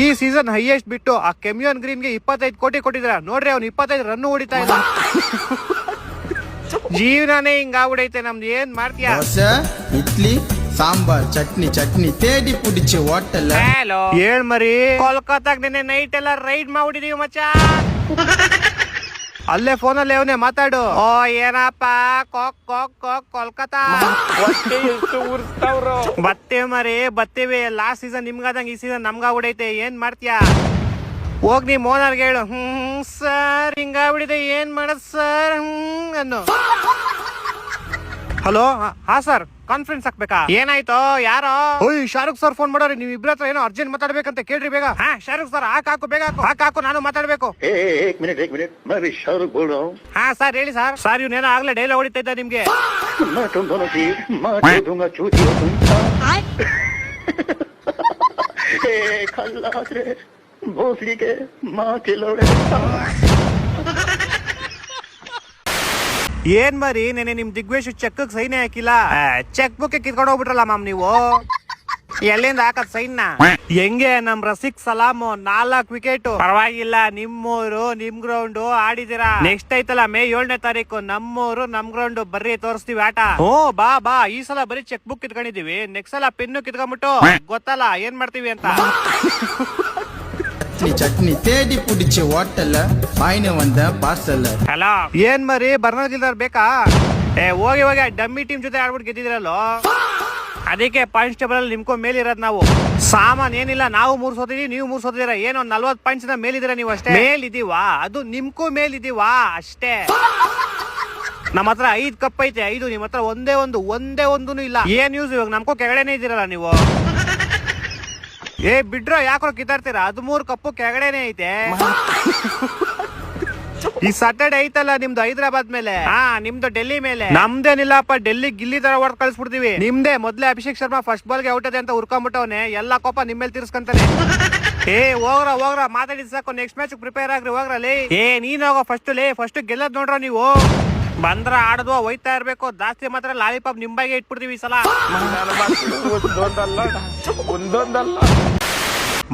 ಈ ಸೀಸನ್ ಹೈಯೆಸ್ಟ್ ಬಿಟ್ಟು ಆ ಕೆಮಿಯೋನ್ ಗ್ರೀನ್ ಗೆ 25 ಕೋಟಿ ಕೊಟ್ಟಿದ್ರ ನೋಡ್ರಿ. ಅವ್ನು 25 ರನ್ ಹೊಡಿತಾ ಇಲ್ಲ. ಜೀವನನೇ ಹಿಂಗಾಗ್ಬಿಡೈತೆ ನಮ್ದು. ಏನ್ ಮಾಡ್ತೀಯಾ? ಇಡ್ಲಿ ಸಾಂಬಾರ್ ಚಟ್ನಿ ತೇಡಿ ಪುಡಿಚಿ ಹೋಟೆಲ್. ಹೇಳ್ ಮರಿ, ಕೋಲ್ಕತ್ತಾಗ ನಿನ್ನೆ ನೈಟ್ ಎಲ್ಲ ರೈಡ್ ಮಾಡ್ಬಿಟ್ಟಿದೀವಿ ಮಚ್ಚ. ಅಲ್ಲೇ ಫೋನಲ್ಲಿ ಅವನೇ ಮಾತಾಡು. ಓ ಏನಪ್ಪ ಕೋಲ್ಕತ್ತಾ ಬತ್ತೇವ್ ಮರಿ, ಬತ್ತೇವಿ. ಲಾಸ್ಟ್ ಸೀಸನ್ ನಿಮ್ಗಾದಂಗ ಈ ಸೀಸನ್ ನಮ್ಗಾಗ್ಬಿಡೈತೆ. ಏನ್ ಮಾಡ್ತೀಯಾ? ಹೋಗ್ ನೀ ಮೋನರ್ಗೆ ಹೇಳು. ಸರ್ ಹಿಂಗಾಗ್ಬಿಡಿದೆ, ಏನ್ ಮಾಡದ್ ಸರ್ ಅನ್ನು. ಹಲೋ, ಹಾ ಸರ್, ಕಾನ್ಫರೆನ್ಸ್ ಹಾಕ್ಬೇಕಾ? ಏನಾಯ್ತು? ಯಾರೋ? ಓಯ್ ಶಾರುಖ್ ಸರ್ ಫೋನ್ ಮಾಡೋರಿ. ನೀವ್ ಇಬ್ರ ಹತ್ರ ಏನೋ ಅರ್ಜೆಂಟ್ ಮಾತಾಡ್ಬೇಕಂತ ಕೇಳ್ರಿ ಬೇಗ. ಶಾರುಖ್ ಸರ್ ಹಾಕು ಬೇಗ ಹಾಕು, ನಾನು ಮಾತಾಡ್ಬೇಕು. एक मिनट मैं भी शाहरुख बोल रहा हूँ. ಹಾ ಸರ್ ಹೇಳಿ ಸರ್. ಸರ್ ಇವ್ನೇನೋ ಆಗ್ಲೇ ಡೈಲಾಗ್ ಹೊಡಿತಾ ಇದ್ದ ನಿಮ್ಗೆ. मैं तुम दोनों की माँ दूंगा चूती हो तुम. खल्लास रे भोसड़ी के माँ के लोड़े. ಏನ್ ಮರಿ, ನೆನೆ ನಿಮ್ ದಿಗ್ವೇಶ್ ಚೆಕ್ ಸೈನೇ ಹಾಕಿಲ್ಲ. ಚೆಕ್ ಬುಕ್ ಕಿತ್ಕೊಂಡು ಹೋಗ್ಬಿಟ್ರಲ್ಲ ಮಾಮ್ ನೀವು. ಎಲ್ಲಿಂದ ಹಾಕತ್ ಸೈನ್? ಹೆಂಗೆ ನಮ್ ರಸಿಕ್ ಸಲಾಮ್ 4 ವಿಕೆಟ್. ಪರವಾಗಿಲ್ಲ, ನಿಮ್ಮೂರು ನಿಮ್ ಗ್ರೌಂಡ್ ಆಡಿದಿರಾ. ನೆಕ್ಸ್ಟ್ ಐತಲ್ಲ ಮೇ 7ನೇ ತಾರೀಕು ನಮ್ಮೂರು ನಮ್ ಗ್ರೌಂಡ್. ಬರ್ರಿ ತೋರಿಸ್ತೀವಿ ಆಟ. ಓ ಬಾ ಈ ಸಲ ಬರೀ ಚೆಕ್ ಬುಕ್ ಕಿತ್ಕೊಂಡಿದೀವಿ. ನೆಕ್ಸ್ಟ್ ಸಲ ಪೆನ್ನು ಕಿತ್ಕೊಂಡ್ಬಿಟ್ಟು ಗೊತ್ತಲ್ಲ ಏನ್ ಮಾಡ್ತೀವಿ ಅಂತ. ಚಟ್ನಿ ತೇಡಿ ಪುಡಿಚಿ ಹೋಟೆಲ್ ಬಾಯಿನ ಒಂದ ಪಾರ್ಸಲ್. ಹಲೋ, ಏನ್ ಮರಿ ಬರ್ನೋದಿಲ್ದಾರ್ ಬೇಕಾ? ಹೋಗಿ ಡಮ್ಮಿ ಟೀಮ್ ಜೊತೆ ಆಡ್ಬಿಟ್ಟು ಗೆದ್ದಿದ್ರಲ್ಲೋ, ಅದಕ್ಕೆ ಪಾಯಿಂಟ್ಸ್ ಟೇಬಲ್ ಅಲ್ಲಿ ನಿಮ್ಕೊ ಮೇಲಿರೋದ್ ನಾವು. ಸಾಮಾನ್ ಏನಿಲ್ಲ, ನಾವು 3 ಸೋತಿದೀವಿ, ನೀವು 3 ಸೋತಿದೀರ. ಏನೋ 40 ಪಾಯಿಂಟ್ಸ್ ಮೇಲಿದ್ದೀರಾ ನೀವು ಅಷ್ಟೇ. ಮೇಲಿದೀವಾ? ಅದು ನಿಮ್ಕೂ ಮೇಲಿದೀವಾ ಅಷ್ಟೇ. ನಮ್ಮ ಹತ್ರ 5 ಕಪ್ ಐತೆ, 5. ನಿಮ್ ಹತ್ರ ಒಂದೇ ಒಂದು ಇಲ್ಲ. ಏನ್ ನ್ಯೂಸ್? ಇವಾಗ ನಮ್ಕೋ ಕೆಳಗಡೆನೆ ಇದ್ದೀರಲ್ಲ ನೀವು. ಬಿಡ್ರೋ, ಯಾಕೋ ಕಿತ್ತಾಡ್ತೀರಾ? 13 ಕಪ್ಪು ಕೆಳಗಡೆನೆ ಐತೆ. ಈ ಸಾಟರ್ಡೆ ಐತಲ್ಲ ನಿಮ್ದು ಹೈದರಾಬಾದ್ ಮೇಲೆ, ಹಾ ನಿಮ್ದು ಡೆಲ್ಲಿ ಮೇಲೆ. ನಮ್ದೇನಿಲ್ಲಪ್ಪ, ಡೆಲ್ಲಿ ಗಿಲ್ಲಿ ತರ ಹೊಡೆದ್ ಕಳ್ಸ್ಬಿಡ್ತೀವಿ. ನಿಮ್ದೇ ಮೊದ್ಲೇ ಅಭಿಷೇಕ್ ಶರ್ಮಾ ಫಸ್ಟ್ ಬಾಲ್ ಗೆ ಔಟ್ ಅದೆ ಅಂತ ಉರ್ಕೊಂಡ್ಬಿಟ್ಟವನೆ, ಎಲ್ಲಾ ಕೋಪ ನಿಮ್ಮೇಲೆ ತೀರ್ಸ್ಕೊಂತಾನೆ. ಏ ಹೋಗ್ರ ಮಾತಾಡಿದ್ ಸಾಕು, ನೆಕ್ಸ್ಟ್ ಮ್ಯಾಚ್ ಪ್ರಿಪೇರ್ ಆಗ್ರಿ ಹೋಗ್ರಲ್ಲಿ. ಏ ನೀನ್ ಹೋಗೋ ಫಸ್ಟ್ ಗೆಲ್ಲದ್ ನೋಡ್ರ ನೀವು. ಬಂದ್ರ ಆಡದ್ವ ಹೋಯ್ತಾ ಇರ್ಬೇಕು, ಜಾಸ್ತಿ ಮಾತ್ರ ಲಾಲಿಪಾಪ್ ನಿಂಬಾಗೆ ಇಟ್ಬಿಡ್ತೀವಿ ಈ ಸಲ.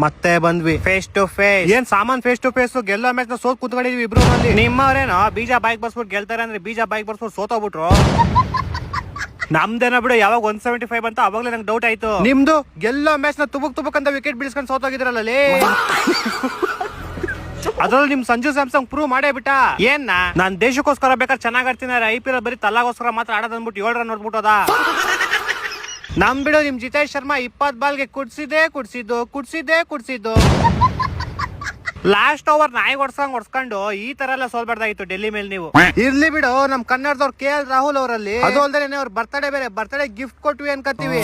ಮತ್ತೆ ಬಂದ್ವಿ ಫೇಸ್ ಟು ಫೇಸ್. ಏನ್ ಸಾಮಾನ್ ಫೇಸ್ ಟು ಫೇಸ್, ಗೆಲ್ಲೋ ಮ್ಯಾಚ್ ನ ಸೋತ್ ಕುತ್ಕೊಂಡಿದ್ವಿ ಇಬ್ರು. ನಿಮ್ಮವ್ರೇನೋ ಬೀಜ ಬೈಕ್ ಬರ್ಸ್ಬಿಟ್ಟು ಗೆಲ್ತಾರೆ ಅಂದ್ರೆ ಬೀಜ ಬೈಕ್ ಬರ್ಸ್ಬಿಟ್ಟು ಸೋತೋಗ್ಬಿಟ್ರು. ನಮ್ದೇನ ಬಿಡು, ಯಾವಾಗ 175 ಅಂತ ಅವಾಗ್ಲೇ ನಂಗೆ ಡೌಟ್ ಆಯ್ತು. ನಿಮ್ದು ಗೆಲ್ಲೋ ಮ್ಯಾಚ್ ನ ತುಬುಕ್ ಅಂತ ವಿಕೆಟ್ ಬೀಳ್ಸ್ಕೊಂಡು ಸೋತೋಗಿದ್ರಲ್ಲ. ಅದ್ರಲ್ಲಿ ನಿಮ್ ಸಂಜು ಸ್ಯಾಮ್ಸಂಗ್ ಪ್ರೂವ್ ಮಾಡೇ ಬಿಟ್ಟ. ಏನ್ ನಾನ್ ದೇಶಕ್ಕೋಸ್ಕರ ಬೇಕಾದ್ರೆ ಚೆನ್ನಾಗ್ ಆಡ್ತೀನಿ, IPL ಬರೀ ತಲಾಗೋಸ್ಕರ ಮಾತ್ರ ಆಡೋದ್ ಅಂದ್ಬಿಟ್ಟು 7 ರನ್ ನೋಡ್ಬಿಟ್ಟೋದ. ನಮ್ ಬಿಡು, ನಿಮ್ ಜಿತೇಶ್ ಶರ್ಮಾ 20 ಬಾಲ್ಗೆ ಕುಡ್ಸಿದ್ದು. ಲಾಸ್ಟ್ ಓವರ್ ನಾಯಿ ಹೊಡ್ಸ್ಕೊಂಡು ಈ ತರ ಎಲ್ಲ ಸೋಲ್ಬಾರ್ದಾಗಿತ್ತು ಡೆಲ್ಲಿ ಮೇಲೆ ನೀವು. ಇರ್ಲಿ ಬಿಡು, ನಮ್ ಕನ್ನಡದವ್ರು KL ರಾಹುಲ್ ಅವರಲ್ಲಿ. ಅದು ಅಲ್ದೇನೆ ಅವ್ರ ಬರ್ತಡೇ ಗಿಫ್ಟ್ ಕೊಟ್ವಿ ಅನ್ಕತ್ತೀವಿ.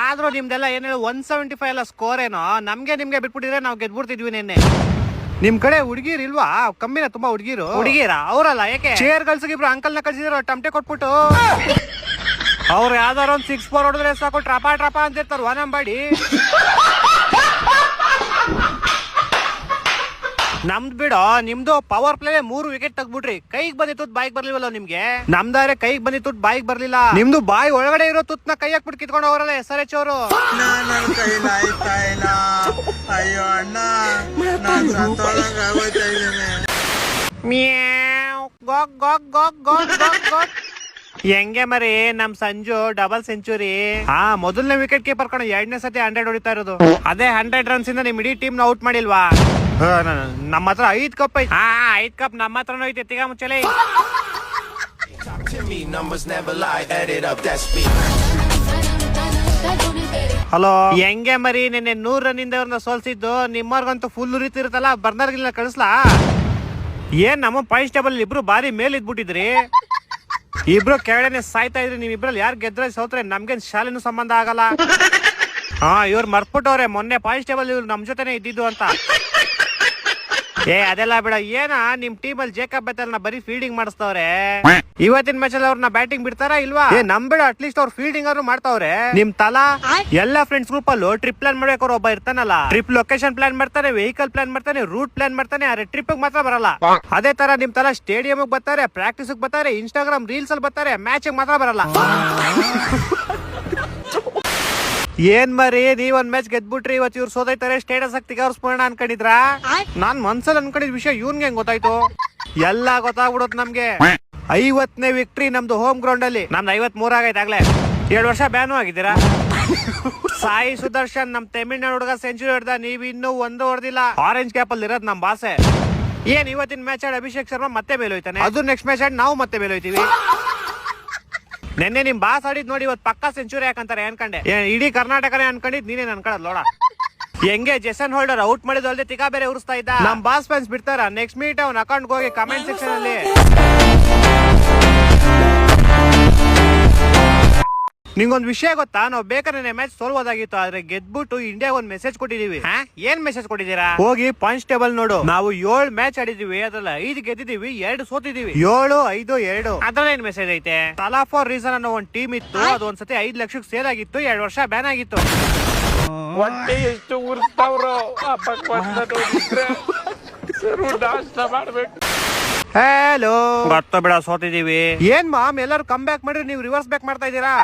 ಆದ್ರೂ ನಿಮ್ದೆಲ್ಲ ಏನ್ ಹೇಳಿ 175 ಎಲ್ಲ ಸ್ಕೋರ್ ಏನೋ, ನಿಮ್ಗೆ ಬಿಟ್ಬಿಟ್ಟಿದ್ರೆ ನಾವು ಗೆದ್ಬಿಡ್ತಿದ್ವಿ ನಿನ್ನೆ. ನಿಮ್ ಕಡೆ ಹುಡುಗಿರ್ ಇಲ್ವಾ? ಕಮ್ಮಿನ ತುಂಬಾ ಹುಡುಗಿರ ಅವರಲ್ಲ, ಯಾಕೆ ಚೇರ್ ಗಲ್ಸಿಗಿಬ್ರು ಅಂಕಲ್ ನ ಕಳ್ಸಿದ್ರು ಟಮಟೆ ಕೊಟ್ಬಿಟ್ಟು. ಅವ್ರು ಯಾವ್ದಾರ ಒಂದ್ 6-4 ಹೊಡೆದ್ರೆ ಸಾಕು, ಟ್ರಪಾ ಅಂತಿರ್ತಾರ ವಾನಂಬಾಡಿ. ನಮ್ದ್ ಬಿಡೋ, ನಿಮ್ದು ಪವರ್ ಪ್ಲೇ 3 ವಿಕೆಟ್ ತೆಗ್ಬಿಟ್ರಿ. ಕೈಗೆ ಬಂದಿತ್ತು ಬಾಯಿಗೆ ಬರ್ಲಿವಲ್ಲ ನಿಮ್ಗೆ. ನಮ್ದಾರೆ ಕೈಗೆ ಬಂದಿತ್ತು ಬಾಯಿಗೆ ಬರ್ಲಿಲ್ಲ. ನಿಮ್ದು ಬಾಯಿ ಒಳಗಡೆ ಇರೋ ತುತ್ನ ಕೈ ಹಾಕ್ಬಿಟ್ಟು ಕಿತ್ಕೊಂಡು ಹೋಗ್ರಲ್ಲ SRH ಅವರು. ಅಯ್ಯೋ ಅಣ್ಣ, ನಾನ್ ಸತ್ತೋದಂಗಾಗೋಯ್ತಾ ಇದ್ದೀನಿ. ಮ್ಯಾವ್ Gog Gog Gog Gog Gog Gog. ಹೆಂಗೆ ಮರಿ ನಮ್ ಸಂಜು ಡಬಲ್ ಸೆಂಚುರಿ. ಮೊದಲನೇ ವಿಕೆಟ್ ಕೀಪರ್ ಕಣ, 2ನೇ ಸತಿ 100 ಹೊಡಿತಾ ಇರೋದು. ಅದೇ 100 ರನ್ಸ್ ಇಂದ ನಿಮ್ ಇಡೀ ಟೀಮ್ ನ ಔಟ್ ಮಾಡಿಲ್ವಾ? ನಮ್ಮ ಹತ್ರ 5 ಕಪ್ ಐತಿ. 5 ಕಪ್ ನಮ್ಮ ಹತ್ರನೂ ಐತಿ. ತಿಗ ಮುಚ್ಚಲೆ. ಹಲೋ, ಹೆಂಗೆ ಮರಿ ನಿನ್ನೆ 100 ರನ್ ಇಂದ ಅವ್ರನ್ನ ಸೋಲ್ಸಿದ್ದು. ನಿಮ್ಮವ್ರಿಗಂತೂ ಫುಲ್ ಉರಿತಿರುತ್ತಲ್ಲ, ಬರ್ನರ್ಗಿಲ್ಲ ಕಳಿಸ್ಲಾ? ಏನ್ ನಮ್ಮ ಪಾಯಿಂಟ್ಸ್ ಟೇಬಲ್ ಇಬ್ರು ಬಾರಿ ಮೇಲ್ ಇದ್ಬಿಟ್ಟಿದ್ರಿ. ಇಬ್ರು ಕೆಳಗಡೆ ಸಾಯ್ತಾ ಇದ್ರಿ. ನೀವ್ ಇಬ್ರಲ್ಲಿ ಯಾರು ಗೆದ್ರೆ ಸೋತ್ರೆ ನಮ್ಗೇನ್ ಶಾಲೆನೂ ಸಂಬಂಧ ಆಗಲ್ಲ. ಇವ್ರು ಮರ್ಬಿಟ್ಟವ್ರೆ ಮೊನ್ನೆ ಪಾಯಿಂಟ್ಸ್ ಟೇಬಲ್ ಇವ್ರು ನಮ್ ಜೊತೆನೆ ಇದ್ದಿದ್ದು ಅಂತ. ಅದೆಲ್ಲ ಬಿಡ. ಏನ ನಿಮ್ ಟೀಮ್ ಅಲ್ಲಿ ಜೇಕಬ್ ಬೆತಲ್ ನ ಬರೀ ಫೀಲ್ಡಿಂಗ್ ಮಾಡಿಸ್ತವ್ರೆ. ಇವತ್ತಿನ ಮ್ಯಾಚ್ ಅಲ್ಲಿ ಅವ್ರನ್ನ ಬ್ಯಾಟಿಂಗ್ ಬಿಡ್ತಾರಾ ಇಲ್ವಾ? ನಮ್ ಬಿಡ, ಅಟ್ಲೀಸ್ಟ್ ಅವ್ರು ಫೀಲ್ಡಿಂಗ್ ಆದ್ರೂ ಮಾಡ್ತಾವ್ರೆ. ನಿಮ್ ತಲಾ ಎಲ್ಲಾ ಫ್ರೆಂಡ್ಸ್ ಗ್ರೂಪ್ ಅಲ್ಲೂ ಟ್ರಿಪ್ ಪ್ಲಾನ್ ಮಾಡ್ಬೇಕು. ಒಬ್ಬ ಇರ್ತಾನಲ್ಲ, ಟ್ರಿಪ್ ಲೊಕೇಶನ್ ಪ್ಲಾನ್ ಮಾಡ್ತಾನೆ, ವೆಹಿಕಲ್ ಪ್ಲಾನ್ ಮಾಡ್ತಾನೆ, ರೂಟ್ ಪ್ಲಾನ್ ಮಾಡ್ತಾನೆ. ಆದ್ರೆ ಟ್ರಿಪ್ ಮಾತ್ರ ಬರಲ್ಲ. ಅದೇ ತರ ನಿಮ್ ತಲಾ ಸ್ಟೇಡಿಯಂ ಬರ್ತಾರೆ, ಪ್ರಾಕ್ಟೀಸ್ ಬರ್ತಾರೆ, ಇನ್ಸ್ಟಾಗ್ರಾಮ್ ರೀಲ್ಸ್ ಅಲ್ಲಿ ಬರ್ತಾರೆ, ಮ್ಯಾಚ್ ಮಾತ್ರ ಬರಲ್ಲ. ಏನ್ ಮರಿ ನೀವ್ ಒಂದ್ ಮ್ಯಾಚ್ ಗೆದ್ಬಿಟ್ರಿ, ಇವತ್ತು ಇವ್ರು ಸೋದೈತಾರೆ, ಸ್ಟೇಟಸ್ ಹಾಕಿ ಅವ್ರ ಸ್ಮರಣ ಅನ್ಕೊಂಡಿದ್ರ? ನಾನ್ ಮನ್ಸಲ್ಲಿ ಅನ್ಕೊಂಡಿದ್ ವಿಷಯ ಇವ್ನ್ಗೆ ಹೆಂಗ್ ಗೊತ್ತಾಯ್ತು? ಎಲ್ಲ ಗೊತ್ತಾಗ್ಬಿಡತ್ ನಮ್ಗೆ. 50ನೇ ವಿಕ್ಟ್ರಿ ನಮ್ದು ಹೋಮ್ ಗ್ರೌಂಡ್ ಅಲ್ಲಿ. ನಮ್ದು 53 ಆಗೈತೆ ಆಗ್ಲೇ. 7 ವರ್ಷ ಬ್ಯಾನು ಆಗಿದ್ದೀರಾ. ಸಾಯಿ ಸುದರ್ಶನ್ ನಮ್ ತಮಿಳ್ನಾಡು ಹುಡುಗ ಸೆಂಚುರಿ ಹೊಡೆದ, ನೀವ್ ಇನ್ನೂ 1 ಹೊಡೆದಿಲ್ಲ. ಆರೆಂಜ್ ಕ್ಯಾಪ್ ಅಲ್ಲಿ ಇರೋದ್ ನಮ್ ಬಾಸೆ. ಏನ್ ಇವತ್ತಿನ ಮ್ಯಾಚ್ ಆಡಿ ಅಭಿಷೇಕ್ ಶರ್ಮಾ ಮತ್ತೆ ಮೇಲೋಯ್ತಾನೆ, ಅದು ನೆಕ್ಸ್ಟ್ ಮ್ಯಾಚ್ ಆಡಿ ನಾವು ಮತ್ತೆ ಮೇಲೋಯ್ತೀವಿ. ನೆನ್ನೆ ನಿಮ್ ಬಾಸ್ ಆಡಿದ್ ನೋಡಿ, ಇವತ್ತು ಪಕ್ಕಾ ಸೆಂಚುರಿ ಯಾಕಂತಾರೆ ಅನ್ಕಂಡೆ. ಇಡೀ ಕರ್ನಾಟಕನೇ ಅನ್ಕೊಂಡಿದ್, ನೀನೇನ್ ಅನ್ಕೊಳ್ಳೋದ್ ನೋಡ. ಹೆಂಗೆ ಜೆಸನ್ ಹೋಲ್ಡರ್ ಔಟ್ ಮಾಡಿದ್ ಅಲ್ದೆ ತಿಕಾ ಬೇರೆ ಉರಿಸ್ತಾ ಇದ್ದ. ನಮ್ ಬಾಸ್ ಫ್ಯಾನ್ಸ್ ಬಿಡ್ತಾರ? ನೆಕ್ಸ್ಟ್ ಮೀಟ್ ಅವ್ನ ಅಕೌಂಟ್ ಹೋಗಿ ಕಮೆಂಟ್ ಸೆಕ್ಷನ್ ಅಲ್ಲಿ ನಿಂಗೊಂದ್ ವಿಷಯ ಗೊತ್ತಾ? ನಾವು ಬೇಕಾದ್ರೆ ಮ್ಯಾಚ್ ಸೋಲ್ಬೋದಾಗಿತ್ತು, ಆದ್ರೆ ಗೆದ್ಬಿಟ್ಟು ಇಂಡಿಯಾ ಒಂದ್ ಮೆಸೇಜ್ ಕೊಟ್ಟಿದೀವಿ. ಏನ್ ಮೆಸೇಜ್ ಕೊಟ್ಟಿದ್ದೀರಾ? ಹೋಗಿ ಪಾಯಿಂಟ್ಸ್ ಟೇಬಲ್ ನೋಡು. ನಾವು 7 ಮ್ಯಾಚ್ ಆಡಿದೀವಿ, ಅದ್ರಲ್ಲ 5 ಗೆದ್ದಿದೀವಿ, 2 ಸೋತಿದೀವಿ. 7, 5, 2 ಅದ್ರಲ್ಲಿ ಏನ್ ಮೆಸೇಜ್ ಐತೆ? ತಲಾ ಫಾರ್ ರೀಸನ್ ಅನ್ನೋ ಒಂದ್ ಟೀಮ್ ಇತ್ತು, ಅದು ಒಂದ್ಸತಿ 5 ಲಕ್ಷಕ್ಕೆ ಸೇಲ್ ಆಗಿತ್ತು, 2 ವರ್ಷ ಬ್ಯಾನ್ ಆಗಿತ್ತು. ಹೊಟ್ಟೆ ಎಷ್ಟು ಉರ್ಸ್ತಾವ್ರೋ ಮಾಡ್ಬೇಕು. ಹಲೋ, ಗೊತ್ತ ಬಿಡ ಸೋತಿದೀವಿ. ಏನ್ ಮಾಮ್ ಎಲ್ಲರೂ ಕಮ್ ಬ್ಯಾಕ್ ಮಾಡ್ರಿ, ನೀವು ರಿವರ್ಸ್ ಬ್ಯಾಕ್ ಮಾಡ್ತಾ ಇದೀರಾ?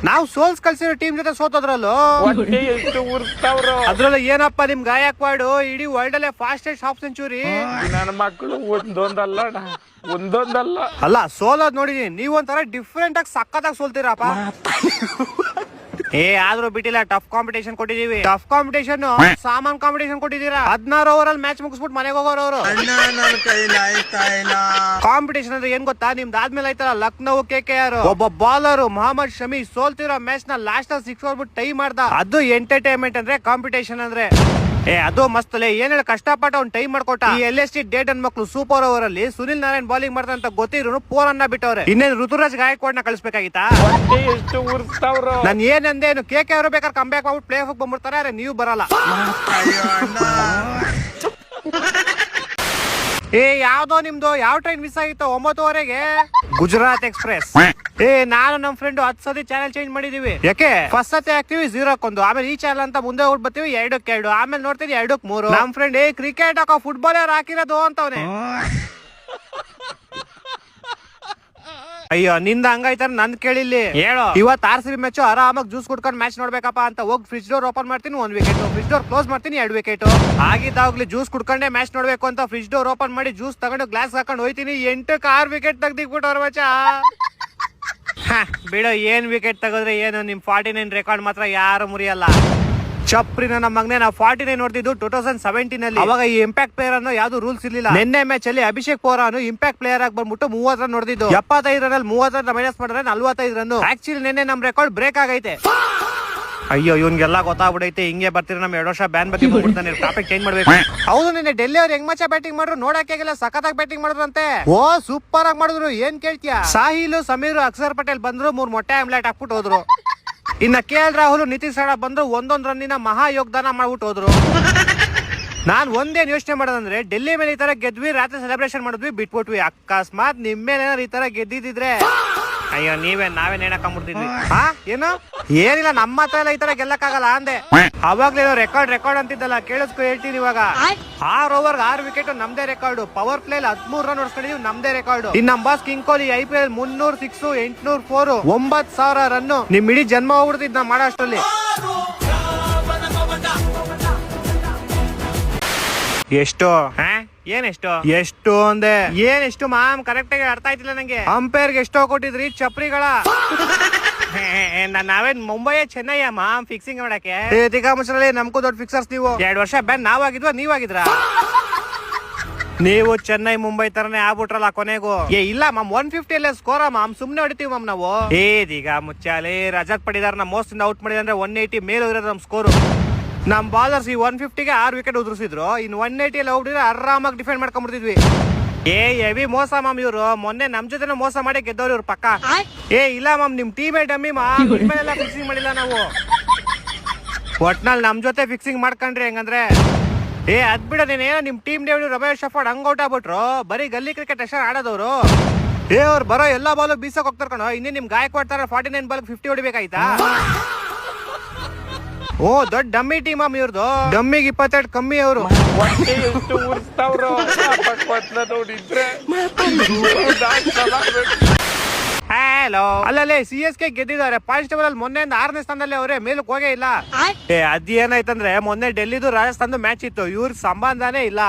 ನಾವು ಸೋಲ್ಸ್ ಕಳ್ಸಿರೋ ಟೀಮ್ ಜೊತೆ ಸೋತೋದ್ರಲ್ಲೂ. ಹೊಟ್ಟೆ ಎಷ್ಟು ಉರ್ಸ್ತಾವ್ರೋ. ಅದ್ರಲ್ಲೂ ಏನಪ್ಪಾ ನಿಮ್ ಗಾಯಕ್ವಾಡ್ ಇಡೀ ವರ್ಲ್ಡ್ ಅಲ್ಲೇ ಫಾಸ್ಟೆಸ್ಟ್ ಹಾಫ್ ಸೆಂಚುರಿ. ನನ್ನ ಮಕ್ಕಳು ಒಂದೊಂದಲ್ಲ ಅಲ್ಲ, ಸೋಲೋದ್ ನೋಡಿದೀನಿ. ನೀವೊಂಥರ ಡಿಫ್ರೆಂಟ್ ಆಗಿ ಸಕ್ಕತ್ತಾಗಿ ಸೋಲ್ತೀರಪ್ಪ. ಆದ್ರೂ ಬಿಟ್ಟಿಲ್ಲ, ಟಫ್ ಕಾಂಪಿಟೇಷನ್ ಕೊಟ್ಟಿದೀವಿ. ಟಫ್ ಕಾಂಪಿಟೇಷನ್, ಸಾಮಾನ್ ಕಾಂಪಿಟೇಷನ್ ಕೊಟ್ಟಿದ್ದೀರಾ. 16 ಓವರ್ ಅಲ್ಲಿ ಮ್ಯಾಚ್ ಮುಗಿಸ್ಬಿಟ್ಟು ಮನೆಗೆ ಹೋಗೋರು ಅವರು. ಕಾಂಪಿಟೇಷನ್ ಅಂದ್ರೆ ಏನ್ ಗೊತ್ತಾ? ನಿಮ್ದು ಆದ್ಮೇಲೆ ಆಯ್ತಲ್ಲ ಲಕ್ನೋ KKR, ಒಬ್ಬ ಬಾಲರ್ ಮೊಹಮ್ಮದ್ ಶಮಿ ಸೋಲ್ತಿರೋ ಮ್ಯಾಚ್ ನ ಲಾಸ್ಟ್ ಅಲ್ಲಿ 6 ಹೊಡ್ಬಿಟ್ಟು ಟೈ ಮಾಡ್ದ. ಅದು ಎಂಟರ್ಟೈನ್ಮೆಂಟ್ ಅಂದ್ರೆ ಕಾಂಪಿಟೇಷನ್ ಅಂದ್ರೆ. ಅದು ಮಸ್ತ್ ಅಲ್ಲೇ. ಏನ್ ಹೇಳ, ಕಷ್ಟಪಟ್ಟ ಅವ್ನು ಟೈಮ್ ಮಾಡ್ಕೊಟ್ಟ. ಈ LST ಡೇಟ್ ಅನ್ ಮಕ್ಳು ಸೂಪರ್ ಓವರ್ ಅಲ್ಲಿ ಸುನಿಲ್ ನಾರಾಯಣ್ ಬಾಲಿಂಗ್ ಮಾಡ್ತಾರ ಅಂತ ಗೊತ್ತಿದ್ರು 4 ಅನ್ನ ಬಿಟ್ಟವ್ರೆ. ಇನ್ನೇನು ಋತುರಾಜ್ ಗಾಯಕ್ವಾಡ್ ನ ಕಳಿಸ್ಬೇಕಾಗಿತ್ತಾ? ಎಷ್ಟು ಉರ್ಸ್ತಾವ್ರೋ. ನಾನು ಏನಂದೇನು, KKR ಬೇಕಾದ್ರೆ ಕಮ್ ಬ್ಯಾಕ್ ಮಾಡ್ಬಿಟ್ಟು ಪ್ಲೇ ಆಫ್ ಬಂದ್ಬಿಡ್ತಾರೆ, ನೀವು ಬರಲ್ಲ. ಯಾವ್ದೋ ನಿಮ್ದು ಯಾವ ಟ್ರೈನ್ ಮಿಸ್ ಆಗಿತ್ತು 9:30ಗೆ? ಗುಜರಾತ್ ಎಕ್ಸ್ಪ್ರೆಸ್. ನಾನು ನಮ್ ಫ್ರೆಂಡ್ 10 ಸತಿ ಚಾನೆಲ್ ಚೇಂಜ್ ಮಾಡಿದೀವಿ. ಯಾಕೆ? ಫಸ್ಟ್ ಸತಿ ಹಾಕ್ತಿವಿ 0ಕ್ಕೆ1, ಆಮೇಲೆ ಈ ಚಾನಲ್ ಅಂತ ಮುಂದೆ ಹೋಗ್ಬರ್ತೀವಿ 2ಕ್ಕೆ2, ಆಮೇಲೆ ನೋಡ್ತೀವಿ 2ಕ್ಕೆ3. ನಮ್ ಫ್ರೆಂಡ್ ಕ್ರಿಕೆಟ್ ಹಾಕೋ ಫುಟ್ಬಾಲರ್ ಹಾಕಿರೋದು ಅಂತವನೆ. ಅಯ್ಯೋ ನಿಂದ ಹಂಗಾಯ್ತಾರ ನನ್ ಕೇಳಿಲ್ಲಿ ಹೇಳೋ. ಇವತ್ತು RCB ಮ್ಯಾಚ್ ಆರಾಮಾಗಿ ಜ್ಯೂಸ್ ಕುಡ್ಕೊಂಡು ಮ್ಯಾಚ್ ನೋಡ್ಬೇಕಪ್ಪ ಅಂತ ಹೋಗಿ ಫ್ರಿಜ್ ಡೋರ್ ಓಪನ್ ಮಾಡ್ತೀನಿ 1 ವಿಕೆಟ್, ಫ್ರಿಜ್ ಡೋರ್ ಕ್ಲೋಸ್ ಮಾಡ್ತೀನಿ 2 ವಿಕೆಟ್. ಆಗಿದ್ದಾಗ್ಲಿ ಜ್ಯೂಸ್ ಕುಡ್ಕೊಂಡೆ ಮ್ಯಾಚ್ ನೋಡ್ಬೇಕು ಅಂತ ಫ್ರಿಜ್ ಡೋರ್ ಓಪನ್ ಮಾಡಿ ಜ್ಯೂಸ್ ತಗೊಂಡು ಗ್ಲಾಸ್ ಹಾಕೊಂಡು ಹೋಯ್ತೀನಿ 8ಕ್ಕೆ 6 ವಿಕೆಟ್ ತೆಗ್ದಿಕ್ಬಿಟ್ಟವ್ರ ಮಚ್ಚ. ಬಿಡೋ, ಏನ್ ವಿಕೆಟ್ ತೆಗೆದ್ರೆ ಏನು, ನಿಮ್ 49 ರೆಕಾರ್ಡ್ ಮಾತ್ರ ಯಾರು ಮುರಿಯಲ್ಲ. ಚಪ್ರಿನ ನಮ್ಮ ಮಗನೇ ನಾವು 49 ನೋಡ್ತಿದ್ದು 2017 ಅಲ್ಲಿ. ಅವಾಗ ಈ ಇಂಪ್ಯಾಕ್ಟ್ ಪ್ಲೇಯರ್ ಅನ್ನೋ ಯಾವ್ದು ರೂಲ್ಸ್ ಇರ್ಲಿಲ್ಲ. ನಿನ್ನೆ ಮ್ಯಾಚ್ ಅಲ್ಲಿ ಅಭಿಷೇಕ್ ಪೋರಾನು ಇಂಪ್ಯಾಕ್ಟ್ ಪ್ಲೇಯರ್ ಆಗಿ ಬಂದ್ಬಿಟ್ಟು 30 ರನ್ ನೋಡಿದ್ದು. 75 ರನ್ 30 ರನ್ ಮೈನಸ್ ಮಾಡಿದ್ರೆ 45 ರನ್. ಆಕ್ಚುಲಿ ನಿನ್ನೆ ನಮ್ ರೆಕಾರ್ಡ್ ಬ್ರೇಕ್ ಆಗೈತೆ. ಅಯ್ಯೋ ಇವ್ನಿಗೆಲ್ಲ ಗೊತ್ತಾಗ್ಬಿಡೈತೆ. ಹಿಂಗೆ ಬರ್ತೀರ ನಮ್ 2 ವರ್ಷ ಬ್ಯಾನ್ ಬಗ್ಗೆ ಬಂದ್ಬಿಡ್ತಾನೆ. ಟಾಪಿಕ್ ಚೇಂಜ್ ಮಾಡ್ಬೇಕು. ಹೌದು, ನಿನ್ನೆ ಡೆಲ್ಲಿ ಅವ್ರು ಹೆಂಗ್ ಮಚ್ಚ ಬ್ಯಾಟಿಂಗ್ ಮಾಡ್ರು ನೋಡಕ್ಕಾಗಿಲ್ಲ, ಸಖತ್ತಾಗಿ ಬ್ಯಾಟಿಂಗ್ ಮಾಡಿದ್ರಂತೆ. ಓ ಸೂಪರ್ ಆಗಿ ಮಾಡಿದ್ರು. ಏನ್ ಕೇಳ್ತೀಯ? ಸಾಹಿಲ್, ಸಮೀರ್, ಅಕ್ಷರ್ ಪಟೇಲ್ ಬಂದ್ರು, 3 ಮೊಟ್ಟೆ ಆಮ್ಲೆಟ್ ಹಾಕ್ಬಿಟ್ಟು ಹೋದ್ರು. ಇನ್ನ KL ರಾಹುಲ್, ನಿತೀಶ್ ರಾಣಾ ಬಂದ್ರು, 1 ರನ್ನಿನ ಮಹಾ ಯೋಗದಾನ ಮಾಡ್ಬಿಟ್ಟು ಹೋದ್ರು. ನಾನ್ ಒಂದೇನ್ ಯೋಚನೆ ಮಾಡೋದಂದ್ರೆ, ಡೆಲ್ಲಿ ಮೇಲೆ ಈ ತರ ಗೆದ್ವಿ, ರಾತ್ರಿ ಸೆಲೆಬ್ರೇಷನ್ ಮಾಡಿದ್ವಿ, ಬಿಟ್ಬಿಟ್ವಿ. ಅಕಸ್ಮಾತ್ ನಿಮ್ಮೇಲೇನಾದ್ರು ಈ ತರ ಗೆದ್ದಿದ್ರೆ ಅಯ್ಯೋ ನಾವೇನ್ ಹೇಳಕ್ಬಿಡ್ತಿದ್ವಿ. ಏನು ಏನಿಲ್ಲ, ನಮ್ಮ ಹತ್ರ ಎಲ್ಲ ಈ ತರ ಗೆಲ್ಲಕ್ಕಾಗಲ್ಲ ಅಂದೆ. ಅವಾಗ್ಲೇನೋ ರೆಕಾರ್ಡ್ ಅಂತಿದ್ದಲ್ಲ, ಕೇಳಿಸ್ಕೊ ಹೇಳ್ತೀನಿ. ಇವಾಗ 6 ಓವರ್ 6 ವಿಕೆಟ್ ನಮ್ದೇ ರೆಕಾರ್ಡ್. ಪವರ್ ಪ್ಲೇ 13 ರನ್ ಹೊಡ್ಸ್ಕೊಂಡಿದೀವಿ, ನಮ್ದೇ ರೆಕಾರ್ಡ್. ಇನ್ ನಮ್ boss king Kohli IPL 300 six 804 9,000 run. ನಿಮ್ ಇಡೀ ಜನ್ಮ ಹೋಗ್ಬಿಡ್ತಿದ್ ನಾ ಮಾಡೋ ಅಷ್ಟರಲ್ಲಿ. ಎಷ್ಟು ಎಷ್ಟು ಅಂದೆ? ಏನೆಷ್ಟು ಮಾಮ್? ಕರೆಕ್ಟ್ ಆಗಿ ಅರ್ಥ ಆಯ್ತಿಲ್ಲ ನಂಗೆ. ಅಂಪೈರ್ಗೆ ಎಷ್ಟೋ ಕೊಟ್ಟಿದ್ರಿ ಚಪ್ರಿಗಳ? ನಾವೇನ್ ಮುಂಬೈ ಚೆನ್ನೈ ಮಾಮ್ ಫಿಕ್ಸಿಂಗ್ ಮಾಡಕ್ಕೆ? ತಿಗಾಮುಚ್ರಲ್ಲಿ ನಮ್ಗೂ ದೊಡ್ಡ ಫಿಕ್ಸರ್ಸ್ ನೀವು. 2 ವರ್ಷ ಬ್ಯಾನ್ ನಾವಾಗಿದ್ವಾ ನೀವಾಗಿದ್ರ? ನೀವು ಚೆನ್ನೈ ಮುಂಬೈ ತರನೇ ಆಗ್ಬಿಟ್ರಲ್ಲ ಕೊನೆಗೂ. ಇಲ್ಲ ಮಾಮ್ 150 ಅಲ್ಲೇ ಸ್ಕೋರ ಮಾಮ್, ಸುಮ್ನೆ ಹೊಡಿತೀವಿ ಮಾಮ್ ನಾವು. ಈಗ ಮುಚ್ಚಾಲೆ ರಜತ್ ಪಡಿದಾರ್ ನಮ್ಮ ಮೋಸ್ಟ್ ಔಟ್ ಮಾಡಿದ್ರೆ 180 ಮೇಲೆ ಹೋಗಿರೋದು ನಮ್ ಸ್ಕೋರು. ನಮ್ ಬಾಲರ್ಸ್ ಈ 150ಗೆ 6 ವಿಕೆಟ್ ಉದುರಿಸಿದ್ರು. ಇನ್ 180 ಎಲ್ಲ ಹೋಗ್ಬಿಟ್ರೆ ಆರಾಮಾಗಿ ಡಿಫೆಂಡ್ ಮಾಡ್ಕೊಂಡ್ಬಿಡ್ತಿದ್ವಿ. ಹೆವಿ ಮೋಸ ಮಾಮ್ ಇವ್ರು. ಮೊನ್ನೆ ನಮ್ ಜೊತೆ ಮೋಸ ಮಾಡಿ ಗೆದ್ದವ್ರು ಇವ್ರು ಪಕ್ಕ. ಇಲ್ಲ ಮಾಮ್, ನಿಮ್ ಟೀಮೇ ಡಮ್ಮಿ ಮಾಮ್. ನಿಮ್ಮೆಲ್ಲ ಫಿಕ್ಸಿಂಗ್ ಮಾಡಿಲ್ಲ ನಾವು. ಒಟ್ನಲ್ಲಿ ನಮ್ ಜೊತೆ ಫಿಕ್ಸಿಂಗ್ ಮಾಡ್ಕೊಂಡ್ರಿ ಹೆಂಗಂದ್ರೆ ಅದ್ ಬಿಡೋದೇನೇನೋ ನಿಮ್ ಟೀಮ್ ಡೇವಿಡ್ ರಮೇಶ್ ಶಫರ್ಡ್ ಹಂಗ್ ಔಟ್ ಆಗ್ಬಿಟ್ರು. ಬರೀ ಗಲ್ಲಿ ಕ್ರಿಕೆಟ್ ಅಷ್ಟೇ ಆಡೋದವ್ರು. ಅವ್ರು ಬರೋ ಎಲ್ಲಾ ಬಾಲು ಬೀಸಕ್ ಹೋಗ್ತಾರ ಕಣೋ. ಇನ್ನೇ ನಿಮ್ ಗಾಯಕ್ವಾಡ್ 49 ಬಾಲ್ 50 ಹೊಡಿಬೇಕಾಯ್ತಾ? ಓ ದೊಡ್ಡ ಡಮ್ಮಿ ಟೀಮ್ ಅಮ್ಮ ಇವ್ರದು. ಡಮ್ಮಿಗೆ 22 ಕಮ್ಮಿ ಅವರು. ಎಷ್ಟು ಉರ್ಸ್ತಾವ್ರು ನೋಡಿದ್ರೆ. ಹಲೋ, ಅಲ್ಲೇ CSK ಗೆದ್ದಿದ್ದಾರೆ. ಪಾಯಿಂಟ್ಸ್ ಟೇಬಲ್ ಅಲ್ಲಿ ಮೊನ್ನೆ 6ನೇ ಸ್ಥಾನದಲ್ಲಿ ಅವರೇ, ಮೇಲಕ್ಕೆ ಹೋಗೇ ಇಲ್ಲ. ಅದೇನಾಯ್ತಂದ್ರೆ ಮೊನ್ನೆ ಡೆಲ್ಲಿದು ರಾಜಸ್ಥಾನದ ಮ್ಯಾಚ್ ಇತ್ತು, ಇವ್ರ ಸಂಬಂಧನೇ ಇಲ್ಲ.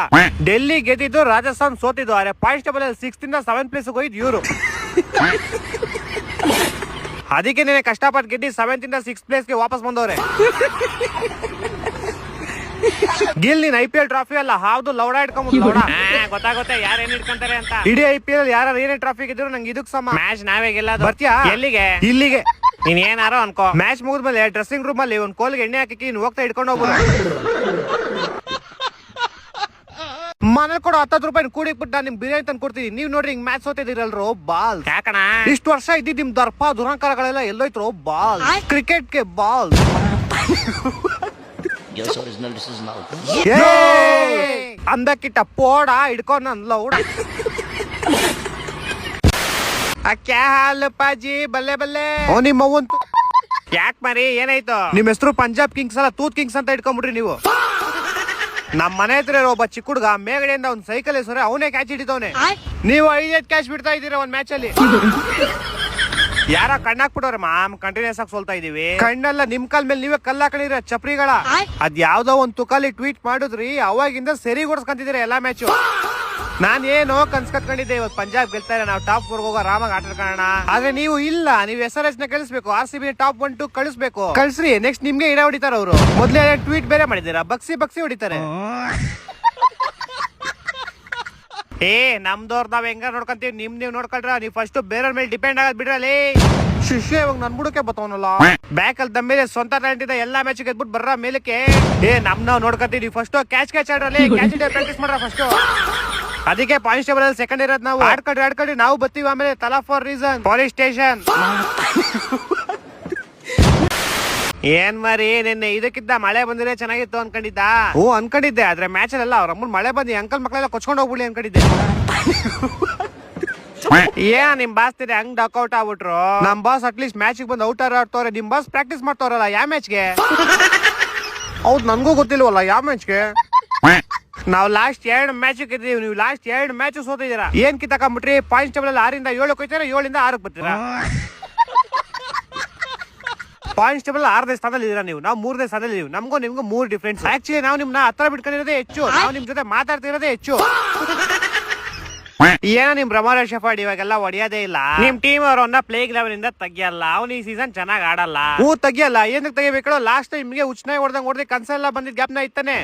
ಡೆಲ್ಲಿ ಗೆದ್ದಿದ್ದು, ರಾಜಸ್ಥಾನ್ ಸೋತಿದ್ದು. ಅರೆ ಪಾಯಿಂಟ್ಸ್ ಟೇಬಲ್ ಅಲ್ಲಿ 6th ಇಂದ 7th ಪ್ಲೇಸ್ ಹೋಗಿದ್ದು ಇವ್ರು. ಅದಕ್ಕೆ ನೀನೆ ಕಷ್ಟಪಟ್ಟು ಗೆದ್ದಿ 7th ಇಂದ 6th ಪ್ಲೇಸ್ಗೆ ವಾಪಸ್ ಬಂದವ್ರೆ. ಗಿಲ್ ನೀನ್ IPL ಟ್ರಾಫಿ ಅಲ್ಲ, ಹಾವ್ದು ಲೌಡ ಇಟ್ಕೊಂಡ್ಬಿಟ್ಟು. ಗೊತ್ತಾಗುತ್ತೆ ಯಾರು ಏನ್ ಇಟ್ಕೊಂತಾರೆ ಅಂತ. ಇಡೀ IPL ಯಾರು ಏನೇ ಟ್ರಾಫಿ ಗೆದ್ರು ನಂಗೆ ಇದಕ್ ಸಮ. ಮ್ಯಾಚ್ ನಾವೇ ಗೆಲ್ಲೋದು. ಬರ್ತೀಯಾ? ಎಲ್ಲಿಗೆ? ಇಲ್ಲಿಗೆ. ನೀನ್ ಏನಾರೋ ಅನ್ಕೋ. ಮ್ಯಾಚ್ ಮುಗಿದ್ಮೇಲೆ ಡ್ರೆಸ್ಸಿಂಗ್ ರೂಮ್ ಅಲ್ಲಿ ಒಂದ್ ಕೋಲ್ಗೆ ಎಣ್ಣೆ ಹಾಕಿ ನೀನ್ ಹೋಗ್ತಾ ಇಟ್ಕೊಂಡು ಹೋಗ್ಬೋದು. ಮನೇಲಿ ಕೊಡೋ 10 ರೂಪಾಯಿ ಕೂಡಿಕ್ಬಿಟ್ಟು ನಾನು ನಿಮ್ ಬಿರಿಯಾನಿ ತಂದು ಕೊಡ್ತೀನಿ. ನೀವ್ ನೋಡ್ರಿ ಹಿಂಗ್ ಮ್ಯಾಚ್ ಸೋತಿದಿರಲ್ರು ಬಾಲ್. ಯಾಕಣ ಇಷ್ಟು ವರ್ಷ ಇದ್ದಿದ್ ನಿಮ್ ದರ್ಪ ದುರಂಕಾರಗಳೆಲ್ಲ ಎಲ್ಲೋಯ್ತು ಬಾಲ್. ಕ್ರಿಕೆಟ್ಗೆ ಬಾಲ್. ಅಂದಕ್ಕಿಟ್ಟ ಪೋಡ ಹಿಡ್ಕೊಂಡ್ ನನ್ ಲೌಡ. ಕ್ಯಾ ಹಾಲ್ ಪಾಜಿ ಬಲ್ಲೆ ಬಲ್ಲೆ. ನಿಮ್ಮವಂತು ಯಾಕೆ ಮರಿ ಏನಾಯ್ತು? ನಿಮ್ ಹೆಸರು ಪಂಜಾಬ್ ಕಿಂಗ್ಸ್ ಅಲ್ಲ, ತೂತ್ ಕಿಂಗ್ಸ್ ಅಂತ ಇಟ್ಕೊಂಡ್ಬಿಡ್ರಿ ನೀವು. ನಮ್ ಮನೆ ಹತ್ರ ಒಬ್ಬ ಚಿಕ್ಕ ಹುಡುಗ ಮೇಗಡೆಯಿಂದ ಒಂದ್ ಸೈಕಲ್ ಹೆಸರು ಅವನೇ ಕ್ಯಾಚ್ ಹಿಡಿತವನೆ. ನೀವು 5 ಕ್ಯಾಚ್ ಬಿಡ್ತಾ ಇದೀರ ಒಂದ್ ಮ್ಯಾಚ್ ಅಲ್ಲಿ. ಯಾರ ಕಣ್ಣಾಕ್ಬಿಟ್ಟವ್ರೆ ಮಾಮ್, ಕಂಟಿನ್ಯೂಸ್ ಆಗಿ ಸೋಲ್ತಾ ಇದೀವಿ. ಕಣ್ಣೆಲ್ಲ ನಿಮ್ ಕಾಲ್ ಮೇಲೆ ನೀವೇ ಕಲ್ಲ ಹಾಕೊಂಡಿರ ಚಪ್ರಿಗಳ. ಅದ್ ಯಾವ್ದೋ ಒಂದ್ ತುಕಾಲಿ ಟ್ವೀಟ್ ಮಾಡಿದ್ರಿ, ಅವಾಗಿಂದ ಸರಿ ಗುಡ್ಸ್ಕೊಂತಿದ್ದೀರ ಎಲ್ಲಾ ಮ್ಯಾಚು. ನಾನ್ ಏನೋ ಕನ್ಸ್ ಕಟ್ಕೊಂಡಿದ್ದೆ, ಇವತ್ತು ಪಂಜಾಬ್ ಗೆಲ್ತಾರೆ, ನಾವು ಟಾಪ್ 4 ಹೋಗೋ ಆರಾಮಾಗಿ ಆಟ ಆಡ್ಕೊಳ್ಳೋಣ. ಆದ್ರೆ ನೀವು ಇಲ್ಲ, ನೀವು SRH ನ ಕಳಿಸ್ಬೇಕು, RCB ಟಾಪ್ 1 2 ಕಳಿಸ್ಬೇಕು. ಕಳ್ಸ್ರಿ, ನೆಕ್ಸ್ಟ್ ನಿಮ್ಗೆ ಇಡ ಹೊಡಿತಾರ ಅವರು. ಮೊದ್ಲೇ ಟ್ವೀಟ್ ಬೇರೆ ಮಾಡಿದ್ದೀರಾ, ಬಕ್ಸಿ ಹೊಡಿತಾರೆ. ನಮ್ದವ್ರ ನಾವ್ ಹೆಂಗ ನೋಡ್ಕೊಂತೀವಿ, ನೀವ್ ನೋಡ್ಕೊಳ್ರ. ನೀವ್ ಫಸ್ಟ್ ಬೇರೆಯವ್ರ ಮೇಲೆ ಡಿಪೆಂಡ್ ಆಗೋದ್ ಬಿಡ್ರಲ್ಲಿ. ಶಿಷ್ಯ ಇವಾಗ ನನ್ ಬುಡಕ್ಕೆ ಬತ್ತವನಲ್ಲ. ಬ್ಯಾಕ್ ಅಲ್ಲಿ ದಮ್ಮೇಲೆ ಸ್ವಂತ ಟ್ಯಾಲೆಂಟ್ ಇದೆ, ಎಲ್ಲಾ ಮ್ಯಾಚ್ ಗೆದ್ಬಿಟ್ಟು ಬರ್ರ ಮೇಲಕ್ಕೆ. ನಾವ್ ನೋಡ್ಕೊಂತೀವಿ. ಫಸ್ಟ್ ಕ್ಯಾಚ್ ಆಡ್ರಲ್ಲಿ, ಕ್ಯಾಚ್ ಪ್ರಾಕ್ಟೀಸ್ ಮಾಡ್ರ ಫಸ್ಟ್. ಅದಕ್ಕೆ ಪಾಯಿಂಟ್ಸ್ ಟೇಬಲ್ ಅಲ್ಲಿ ಸೆಕೆಂಡ್ ಇರೋದು ನಾವು. ಆಡ್ಕೊಡ್ರಿ ನಾವು ಬರ್ತೀವಿ. ಆಮೇಲೆ ತಲಾ ಫಾರ್ ರೀಸನ್ ಪೊಲೀಸ್ ಸ್ಟೇಷನ್. ಏನ್ ಮರಿ ನಿನ್ನೆ ಇದಕ್ಕಿದ್ದ ಮಳೆ ಬಂದಿದ್ರೆ ಚೆನ್ನಾಗಿತ್ತು ಅನ್ಕೊಂಡಿದ್ದ. ಹೂ ಅನ್ಕೊಂಡಿದ್ದೆ, ಆದ್ರೆ ಮ್ಯಾಚ್ ಅಲ್ಲ ಅವ್ರ ಅಮ್ಮನ್ ಮಳೆ ಬಂದಿ ಅಂಕಲ್ ಮಕ್ಕಳೆಲ್ಲ ಕೊಚ್ಕೊಂಡು ಹೋಗ್ಬಿಡಿ ಅನ್ಕೊಂಡಿದ್ದೆ. ಏನ್ ನಿಮ್ ಬಾಸ್ ತಿರಿ ಹಂಗ್ ಡಕ್ಔಟ್ ಆಗ್ಬಿಟ್ರು. ನಮ್ ಬಾಸ್ ಅಟ್ಲೀಸ್ಟ್ ಮ್ಯಾಚ್ ಬಂದ್ ಔಟ್ ಆಡ್ತವ್ರೆ, ನಿಮ್ ಬಾಸ್ ಪ್ರಾಕ್ಟೀಸ್ ಮಾಡ್ತವ್ರಲ್ಲ ಯಾವ ಮ್ಯಾಚ್ಗೆ. ಹೌದ್ ನನ್ಗೂ ಗೊತ್ತಿಲ್ವಲ್ಲ ಯಾವ ಮ್ಯಾಚ್ಗೆ. ನಾವ್ ಲಾಸ್ಟ್ 2 ಮ್ಯಾಚ್ ಗೆದ್ದೀವಿ, ನೀವು ಲಾಸ್ಟ್ 2 ಮ್ಯಾಚ್ ಸೋತಿದ್ದೀರಾ. ಏನ್ ಕಿತ್ತಾಕೊಂಡ್ಬಿಟ್ರಿ? ಪಾಯಿಂಟ್ಸ್ ಟೇಬಲ್ ಅಲ್ಲಿ 6 ಇಂದ 7 ಹೋಗ್ತೀರಾ, 7 ಇಂದ 6 ಬರ್ತೀರಾ. ಪಾಯಿಂಟ್ಸ್ ಟೇಬಲ್ 6ನೇ ಸ್ಥಾನದಲ್ಲಿ ಇದೀರಾ ನೀವು, ನಾವು 3ನೇ ಸ್ಥಾನದಲ್ಲಿ ಇದೀವಿ. ನಮಗೂ ನಿಮ್ಗೂ 3 ಡಿಫ್ರೆನ್ಸ್. ಆಕ್ಚುಲಿ ನಾವು ನಿಮ್ನ ಹತ್ರ ಬಿಟ್ಕೊಂಡಿರೋದೇ ಹೆಚ್ಚು, ನಾವು ನಿಮ್ ಜೊತೆ ಮಾತಾಡ್ತಿರೋದೇ ಹೆಚ್ಚು. ಏನೋ ನಿಮ್ ಬ್ರಹ್ಮಾರ ಶಫಾಡ್ ಇವಾಗೆಲ್ಲ ಹೊಡಿಯೋದೇ ಇಲ್ಲ. ನಿಮ್ ಟೀಮ್ ಅವರನ್ನ ಪ್ಲೇ ಗ್ರೌಂಡ್ ಇಂದ ತೆಗಿಯಲ್ಲ. ಅವ್ನು ಈ ಸೀಸನ್ ಚೆನ್ನಾಗ್ ಆಡಲ್ಲ. ತೆಗಿಯಲ್ಲ, ಏನಕ್ಕೆ ತೆಗಿಬೇಕೋ? ಲಾಸ್ಟ್ ನಿಮ್ಗೆ ಉಚ್ಚನಾಗಿ ಹೊಡೆದಂಗ್ ಕನ್ಸೆಲ್ಲ ಬಂದಿದ್ ಗ್ಯಾಪ್ನ ಇತ್ತಾನೆ.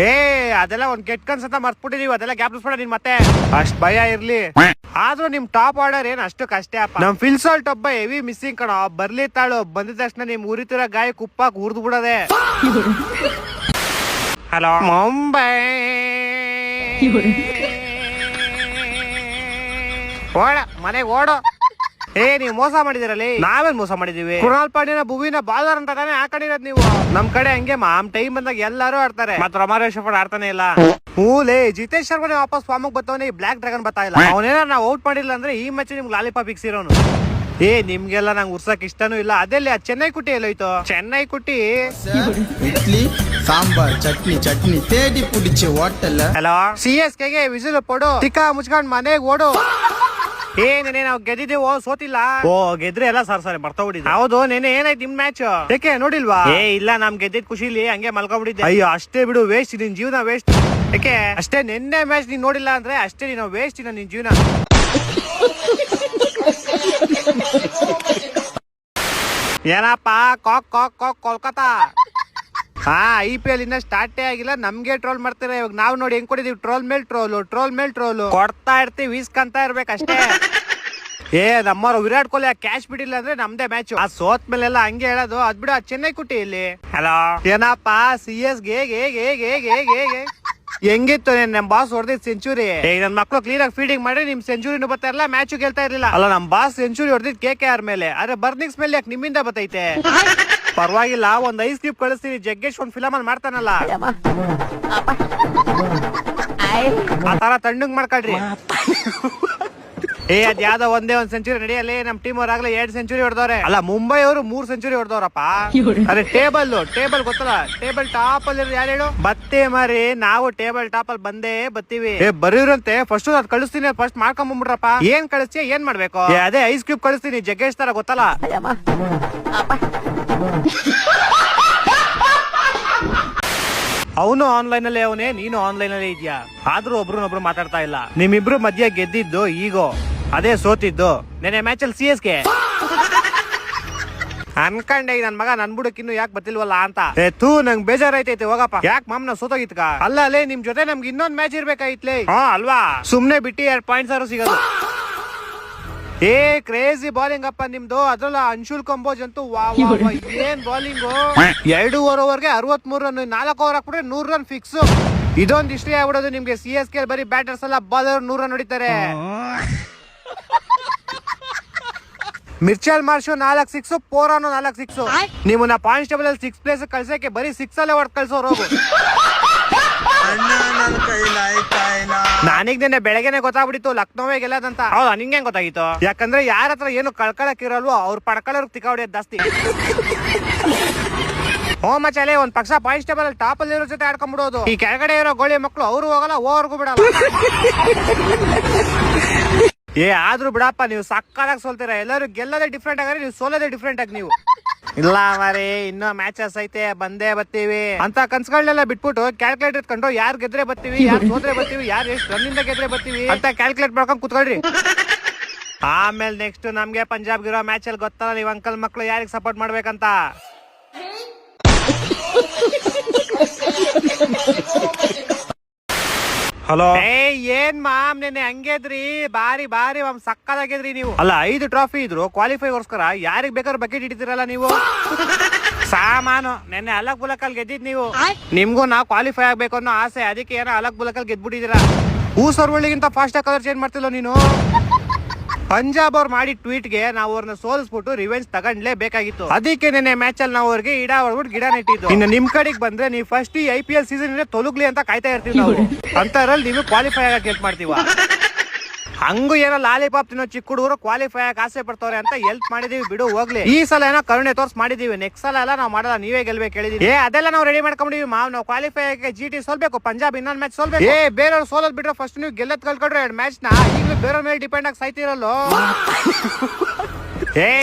ಏ ಅದೆಲ್ಲ ಒಂದ್ ಕೆಟ್ಟ ಕನ್ಸ್ ಅಂತ ಮರ್ತ್ಬಿಟ್ಟಿದೀವಿ, ಅದೆಲ್ಲ ಗ್ಯಾಪ್ ನೀನ್ ಮತ್ತೆ. ಅಷ್ಟ್ ಭಯ ಇರ್ಲಿ. ಆದ್ರೂ ನಿಮ್ ಟಾಪ್ ಆರ್ಡರ್ ಏನ್ ಅಷ್ಟು ಕಷ್ಟ ಅಪ್ಪ. ನಮ್ ಫಿಲ್ಸಾಲ್ಟ್ ಒಬ್ಬ ಹೆವಿ ಮಿಸ್ಸಿಂಗ್ ಕಣ. ಬರ್ಲಿ ತಾಳು, ಬಂದಿದ ತಕ್ಷಣ ನಿಮ್ ಉರಿತಿರೋ ಗಾಯ ಕುಪ್ಪಾಕ್ ಉರ್ದು ಬಿಡೋದೆ. ಹಲೋ ಮುಂಬೈ, ಓಡ ಮನೆಗ್ ಓಡೋ. ಏ ನೀವ್ ಮೋಸ ಮಾಡಿದಿರಲ್ಲಿ. ನಾವೇನ್ ಮೋಸ ಮಾಡಿದೀವಿ? ಕೃಣಾಲ್ ಪಾಂಡ್ಯನ ಭುವಿನ ಬಾಲರ್ ಅಂತ ತಾನೇ ಹಾಕೊಂಡಿರೋದ್ ನೀವು. ನಮ್ ಕಡೆ ಹಂಗೆ ಮಾಮ್ ಟೈಮ್ ಬಂದಾಗ ಎಲ್ಲಾರು ಆಡ್ತಾರೆ, ಮತ್ತ ರಮಾರೇಶ್ ಶಫಾಡ್ ಆಡ್ತಾನೆ ಇಲ್ಲ. ಹೂಲೇ ಜಿತೇಶ್ ಶರ್ಮಾ ವಾಪಸ್ ಫಾರ್ಮ್ ಬತ್ತವನೇ, ಬ್ಲಾಕ್ ಡ್ರ್ಯಾಗನ್ ಬರ್ತಾ ಇಲ್ಲ. ಅವನೇನ ನಾವ್ ಔಟ್ ಮಾಡಿಲ್ಲ ಅಂದ್ರೆ ಈ ಮ್ಯಾಚ್ ನಿಮ್ಗೆ ಲಾಲಿಪಾಪ್ ಇಕ್ಸಿರೋನು. ಏ ನಿಮ್ಗೆಲ್ಲ ನಂಗೆ ಉರ್ಸಕ್ ಇಷ್ಟನೂ ಇಲ್ಲ. ಅದೆಲ್ಲಿ ಚೆನ್ನೈ ಕುಟ್ಟಿ ಎಲ್ಲೋಯ್ತು? ಚೆನ್ನೈ ಕುಟ್ಟಿ ಇಡ್ಲಿ ಸಾಂಬಾರ್ ಚಟ್ನಿ ಚಟ್ನಿ ತೇಡಿ ಪುಡಿಚೆ ಹೋಟೆಲ್. ಹಲೋ CSK ಗೆ ವಿಸಿಲ್ ಪೊಡು, ತಿಕ್ಕ ಮುಚ್ಕೊಂಡ್ ಮನೆಗ್ ಓಡು. ಏನೇ ನಾವು ಗೆದ್ದಿದ್ದೀವೋ ಸೋತಿಲ್ಲ. ಓ ಗೆದ್ರೆ ಎಲ್ಲ ಸರಿ ಬರ್ತೋಗ್ಬಿಟ್ಟಿದ್ದೆ. ಹೌದು ನೆನೆ ಏನಾಯ್ತು ನಿಮ್ ಮ್ಯಾಚ್? ಯಾಕೆ ನೋಡಿಲ್ವಾ? ಏ ಇಲ್ಲ, ನಮ್ ಗೆದ್ದಿದ್ ಖುಷಿಲಿ ಹಂಗೆ ಮಲ್ಕೊಂಡ್ಬಿಟ್ಟಿದ್ದೆ. ಅಯ್ಯೋ ಅಷ್ಟೇ ಬಿಡು, ವೇಸ್ಟ್ ನಿನ್ ಜೀವನ ವೇಸ್ಟ್. ಯಾಕೆ ಅಷ್ಟೇ ನೆನ್ನೆ ಮ್ಯಾಚ್ ನೀನ್ ನೋಡಿಲ್ಲ ಅಂದ್ರೆ ಅಷ್ಟೇ ನೀನು ವೇಸ್ಟ್ ನಿನ್ ಜೀವನ. ಏನಪ್ಪ ಕಾಕ್ ಕಾಕ್ ಕಾಕ್ ಕೋಲ್ಕತ್ತಾ. IPL ಇನ್ನ ಸ್ಟಾರ್ಟೇ ಆಗಿಲ್ಲ, ನಮ್ಗೆ ಟ್ರೋಲ್ ಮಾಡ್ತಾರೆ. ಇವಾಗ ನಾವ್ ನೋಡಿ ಹೆಂಗ್ ಕೊಟ್ಟಿದೀವಿ, ಟ್ರೋಲ್ ಮೇಲ್ ಟ್ರೋಲು, ಟ್ರೋಲ್ ಮೇಲ್ ಟ್ರೋಲು ಕೊಡ್ತಾ ಇರ್ತೀವಿ, ವೀಸ್ಕಂತ ಇರ್ಬೇಕಷ್ಟೇ. ಏ ನಮ್ಮವ್ರು ವಿರಾಟ್ ಕೊಹ್ಲಿ ಕ್ಯಾಶ್ ಬಿಡಿಲ್ಲ ಅಂದ್ರೆ ನಮ್ದೇ ಮ್ಯಾಚ್. ಆ ಸೋತ್ ಮೇಲೆಲ್ಲ ಹಂಗೆ ಹೇಳೋದು. ಅದ್ ಬಿಡು, ಚೆನ್ನೈ ಕುಟ್ಟಿ ಇಲ್ಲಿ. ಹಲೋ ಏನಪ್ಪ CSK ಹೆಂಗಿತ್ತು ನಮ್ ಬಾಸ್ ಹೊಡೆದಿದ್ ಸೆಂಚುರಿ? ನನ್ ಮಕ್ಳು ಕ್ಲೀನ್ ಆಗಿ ಫೀಡಿಂಗ್ ಮಾಡಿ ನಿಮ್ ಸೆಂಚುರಿನೂ ಬರ್ತಾ ಇರಲ್ಲ, ಮ್ಯಾಚ್ ಗೆಲ್ತಾ ಇರ್ಲಿಲ್ಲ. ಅಲ್ಲ ನಮ್ ಬಾಸ್ ಸೆಂಚುರಿ ಹೊಡೆದಿದ್ KKR ಮೇಲೆ, ಆದ್ರೆ ಬರ್ನಿಂಗ್ಸ್ ಮೇಲೆ ಯಾಕೆ ನಿಮ್ಮಿಂದ ಬತ್ತೈತೆ? ಪರವಾಗಿಲ್ಲ, ಒಂದ್ ಐಸ್ ಕ್ಯೂಬ್ ಕಳಿಸ್ತೀನಿ, ಜಗ್ಗೇಶ್ ಒಂದ್ ಫಿಲಮ್ ಅಲ್ಲಿ ಮಾಡ್ತಾನಲ್ಲ ಆ ತರ ತಣ್ಣಗ್ ಮಾಡ್ಕೊಳ್ರಿ. ಅದ್ ಯಾವ್ದೋ ಒಂದೇ ಒಂದ್ ಸೆಂಚುರಿ ನಡೆಯಲ್ಲ. ನಮ್ ಟೀಮ್ ಅವ್ರಾಗ್ಲೇ 2 ಸೆಂಚುರಿ ಹೊಡೆದವ್ರೆ. ಅಲ್ಲ ಮುಂಬೈ ಅವರು 3 ಸೆಂಚುರಿ ಹೊಡೆದವ್ರಪ್ಪ. ಅದೇ ಟೇಬಲ್ ಗೊತ್ತಲ್ಲ, ಟೇಬಲ್ ಟಾಪ್ ಅಲ್ಲಿ ಯಾರು ಹೇಳು? ಬತ್ತೇ ಮಾರಿ, ನಾವು ಟೇಬಲ್ ಟಾಪ್ ಅಲ್ಲಿ ಬಂದೇ ಬತ್ತೀವಿ. ಬರೀರಂತೆ ಫಸ್ಟ್ ಅದ್ ಕಳಿಸ್ತೀನಿ, ಫಸ್ಟ್ ಮಾಡ್ಕೊಂಡ್ ಬಂದ್ಬಿಡ್ರಪ್ಪ. ಏನ್ ಕಳಿಸ್ತೀಯ, ಏನ್ ಮಾಡ್ಬೇಕು? ಅದೇ ಐಸ್ ಕ್ಯೂಬ್ ಕಳಿಸ್ತೀನಿ, ಜಗ್ಗೇಶ್ ತರ ಗೊತ್ತಲ್ಲ. ಅವನು ಆನ್ಲೈನ್ ಅಲ್ಲೇ ಅವನೇ, ನೀನು ಆನ್ಲೈನ್ ಅಲ್ಲೇ ಇದ್ಯಾ. ಆದ್ರೂ ಒಬ್ರನ್ನೊಬ್ರು ಮಾತಾಡ್ತಾ ಇಲ್ಲ. ನಿಮ್ಮಿಬ್ರು ಮಧ್ಯ ಗೆದ್ದಿದ್ದು ಈಗೋ, ಅದೇ ಸೋತಿದ್ದು ನೆನೆ ಮ್ಯಾಚ್ ಅಲ್ಲಿ CSK. ಅನ್ಕಂಡೆ ನನ್ ಮಗ ನನ್ ಬುಡಕ್ ಇನ್ನು ಯಾಕೆ ಬತ್ತಿಲ್ವಲ್ಲ ಅಂತ. ನಂಗ್ ಬೇಜಾರೈತೈತೆ, ಹೋಗಪ್ಪ. ಯಾಕೆ ಮಾಮ್ನ ಸೋತೋಗಿತ್ಕ? ಅಲ್ಲ ಅಲ್ಲೇ ನಿಮ್ ಜೊತೆ ನಮ್ಗೆ ಇನ್ನೊಂದ್ ಮ್ಯಾಚ್ ಇರ್ಬೇಕಾಯ್ತ್ಲೇ. ಅಲ್ವಾ, ಸುಮ್ನೆ ಬಿಟ್ಟಿ 2 ಪಾಯಿಂಟ್ಸ್ ಆದ್ರೂ ಸಿಗೋದು. ಕ್ರೇಜಿ ಬಾಲಿಂಗ್ ಅಪ್ಪ ನಿಮ್ದು. ಅದ್ರಲ್ಲ ಅನ್ಶುಲ್ ಕಂಬೋಜ್ ಅಂತೂ ಏನ್ ಬಾಲಿಂಗು. 2 ಓವರ್ಗೆ 63 ರನ್, 4 ಓವರ್ ಹಾಕ್ಬಿಟ್ರೆ 100 ರನ್ ಫಿಕ್ಸ್. ಇದೊಂದು ಇಷ್ಟೇ ಆಗ್ಬಿಡೋದು ನಿಮ್ಗೆ. CSK ಬರೀ ಬ್ಯಾಟರ್ಸ್ ಎಲ್ಲ ಬಾಲರ್ 100 ರನ್ ಹೊಡಿತಾರೆ. ಮಿರ್ಚಲ್ ಮಾರ್ಷು 4 ಸಿಕ್ಸ್, ಪೋರಾನು 4 ಸಿಕ್ಸ್. ನಿಮ್ಮನ್ನ ಪಾಯಿಂಟ್ಸ್ ಟೇಬಲ್ ಅಲ್ಲಿ 6th ಪ್ಲೇಸ್ ಕಳ್ಸಕ್ಕೆ ಬರೀ 6 ಅಲ್ಲೇ ಹೊಡೆದ್ ಕಳ್ಸೋರು. ನಾನೀಗ ನಿನ್ನೆ ಬೆಳಗ್ಗೆನೆ ಗೊತ್ತಾಗ್ಬಿಟ್ಟಿತ್ತು ಲಕ್ನೋವೇ ಗೆಲ್ಲದಂತ. ಹೌದಾ, ನಿಂಗೆ ಗೊತ್ತಾಗಿತ್ತು? ಯಾಕಂದ್ರೆ ಯಾರ ಹತ್ರ ಏನು ಕಳ್ಕೊಳಕ್ ಇರಲ್ವೋ ಅವ್ರು ಪಡ್ಕೊಳ್ಳೋರ್ಗ್ ತಿಕ್ಕ ಹೊಡಿಯೋದು ಜಾಸ್ತಿ. ಮಚಾಲೆ ಒಂದ್ ಪಕ್ಷ ಪಾಯಿಂಟ್ಸ್ ಟೇಬಲ್ ಅಲ್ಲಿ ಟಾಪ್ ಅಲ್ಲಿ ಇರೋ ಜೊತೆ ಆಡ್ಕೊಂಡ್ಬಿಡೋದು. ಈ ಕೆಳಗಡೆ ಇರೋ ಗೋಳಿ ಮಕ್ಳು ಅವ್ರು ಹೋಗಲ್ಲ, ಓವರ್ಗೂ ಬಿಡಲ್ಲ. ಆದ್ರೂ ಬಿಡಪ್ಪ, ನೀವು ಸಕ್ಕತ್ತಾಗಿ ಸೋಲ್ತೀರಾ. ಎಲ್ಲರೂ ಗೆಲ್ಲೋದೇ ಡಿಫ್ರೆಂಟ್ ಆಗಿ, ನೀವು ಸೋಲೋದೇ ಡಿಫ್ರೆಂಟ್ ಆಗಿ. ನೀವು ಇಲ್ಲ ಮಾರಿ, ಇನ್ನೂ ಮ್ಯಾಚಸ್ ಐತೆ, ಬಂದೇ ಬರ್ತೀವಿ ಅಂತ ಕನ್ಸ್ಗಳನ್ನೆಲ್ಲ ಬಿಟ್ಬಿಟ್ಟು ಕ್ಯಾಲ್ಕುಲೇಟ್ ಇಟ್ಕೊಂಡು ಯಾರು ಗೆದ್ರೆ ಬರ್ತೀವಿ, ಯಾರು ಸೋದ್ರೆ ಬರ್ತೀವಿ, ಯಾರು ಎಷ್ಟು ರನ್ನಿಂದ ಗೆದ್ರೆ ಬರ್ತೀವಿ ಅಂತ ಕ್ಯಾಲ್ಕುಲೇಟ್ ಮಾಡ್ಕೊಂಡ್ ಕುತ್ಕೊಳ್ರಿ. ಆಮೇಲೆ ನೆಕ್ಸ್ಟ್ ನಮ್ಗೆ ಪಂಜಾಬ್ ಇರೋ ಮ್ಯಾಚ್ ಅಲ್ಲಿ ಗೊತ್ತಲ್ಲ ನೀವ್ ಅಂಕಲ್ ಮಕ್ಳು ಯಾರಿಗೆ ಸಪೋರ್ಟ್ ಮಾಡ್ಬೇಕಂತ. ಹಲೋ ಏನ್ ಮಾಮ್ ನೆನ್ನೆ ಹಂಗೇದ್ರಿ? ಬಾರಿ ಮಾಮ್ ಸಕ್ಕದಾಗಿದ್ರಿ ನೀವು. ಅಲ್ಲ 5 ಟ್ರಾಫಿ ಇದ್ರು ಕ್ವಾಲಿಫೈಗೋಸ್ಕರ ಯಾರಿಗ್ ಬೇಕಾದ್ರೂ ಬಕೆಟ್ ಹಿಡಿತೀರಲ್ಲ ನೀವು. ಸಾಮಾನು ನೆನ್ನೆ ಅಲಕ್ ಬುಲಕಲ್ ಗೆದ್ದಿದ್ ನೀವು. ನಿಮ್ಗೂ ನಾವು ಕ್ವಾಲಿಫೈ ಆಗ್ಬೇಕು ಅನ್ನೋ ಆಸೆ, ಅದಕ್ಕೆ ಏನೋ ಅಲಕ್ ಬುಲಕಲ್ ಗೆದ್ಬಿಟ್ಟಿದೀರಾ. ಸರ್ವಳ್ಳಿಗಿಂತ ಫಾಸ್ಟ್ ಆಗಿ ಕಲರ್ ಚೇಂಜ್ ಮಾಡ್ತಿಲ್ಲ ನೀನು. ಪಂಜಾಬ್ ಅವ್ರು ಮಾಡಿ ಟ್ವೀಟ್ ಗೆ ನಾವು ಅವ್ರನ್ನ ಸೋಲಿಸ್ಬಿಟ್ಟು ರಿವೆಂಜ್ ತಗೊಂಡ್ಲೇ ಬೇಕಾಗಿತ್ತು. ಅದಕ್ಕೆ ನೆನೆ ಮ್ಯಾಚ್ ಅಲ್ಲಿ ನಾವು ಅವ್ರಿಗೆ ಇಡ ಹೊಡ್ಬಿಟ್ಟು ಗಿಡ ನೆಟ್ಟಿದ್ದು. ಇನ್ನು ನಿಮ್ ಕಡೆಗೆ ಬಂದ್ರೆ ನೀವು ಫಸ್ಟ್ ಈ IPL ಸೀಸನ್ ತೊಲಗ್ಲಿ ಅಂತ ಕಾಯ್ತಾ ಇರ್ತೀವಿ ನಾವು. ಅಂತರಲ್ಲಿ ನೀವು ಕ್ವಾಲಿಫೈ ಆಗಕ್ಕೆ ಹೆಲ್ಪ್ ಮಾಡ್ತೀವ. ಹಂಗು ಏನೋ ಲಾಲಿಪಾಪ್ ತಿನ್ನೋ ಚಿಕ್ಕ ಹುಡುಗರು ಕ್ವಾಲಿಫೈ ಆಗಕ್ಕೆ ಆಸೆ ಪಡ್ತವ್ರೆ ಅಂತ ಹೆಲ್ಪ್ ಮಾಡಿದೀವಿ ಬಿಡು ಹೋಗ್ಲಿ. ಈ ಸಲ ಏನೋ ಕರುಣೆ ತೋರ್ಸ್ ಮಾಡಿದೀವಿ, ನೆಕ್ಸ್ಟ್ ಸಲ ಎಲ್ಲ ನಾವು ಮಾಡಲ್ಲ, ನೀವೇ ಗೆಲ್ಬೇಕು ಹೇಳಿದೀವಿ. ಅದೆಲ್ಲ ನಾವು ರೆಡಿ ಮಾಡ್ಕೊಂಡಿವಿ ಮಾವ್. ನಾವು ಕ್ವಾಲಿಫೈ ಆಗಿ GT ಸೋಲ್ಬೇಕು, ಪಂಜಾಬ್ ಇನ್ನೊಂದ್ ಮ್ಯಾಚ್ ಸೋಲ್ಬೇಕು. ಬೇರೆಯವ್ರು ಸೋಲೋದ್ ಬಿಟ್ರೆ ಫಸ್ಟ್ ನೀವು ಗೆಲ್ಲದ್ ಕಲ್ಕೊಂಡ್ರೆ 2 ಮ್ಯಾಚ್ ನ ಈಗಲೂ ಬೇರೆಯವ್ರ ಮೇಲೆ ಡಿಪೆಂಡ್ ಆಗಿ ಸಾಯ್ತಿರಲ್ಲೋ.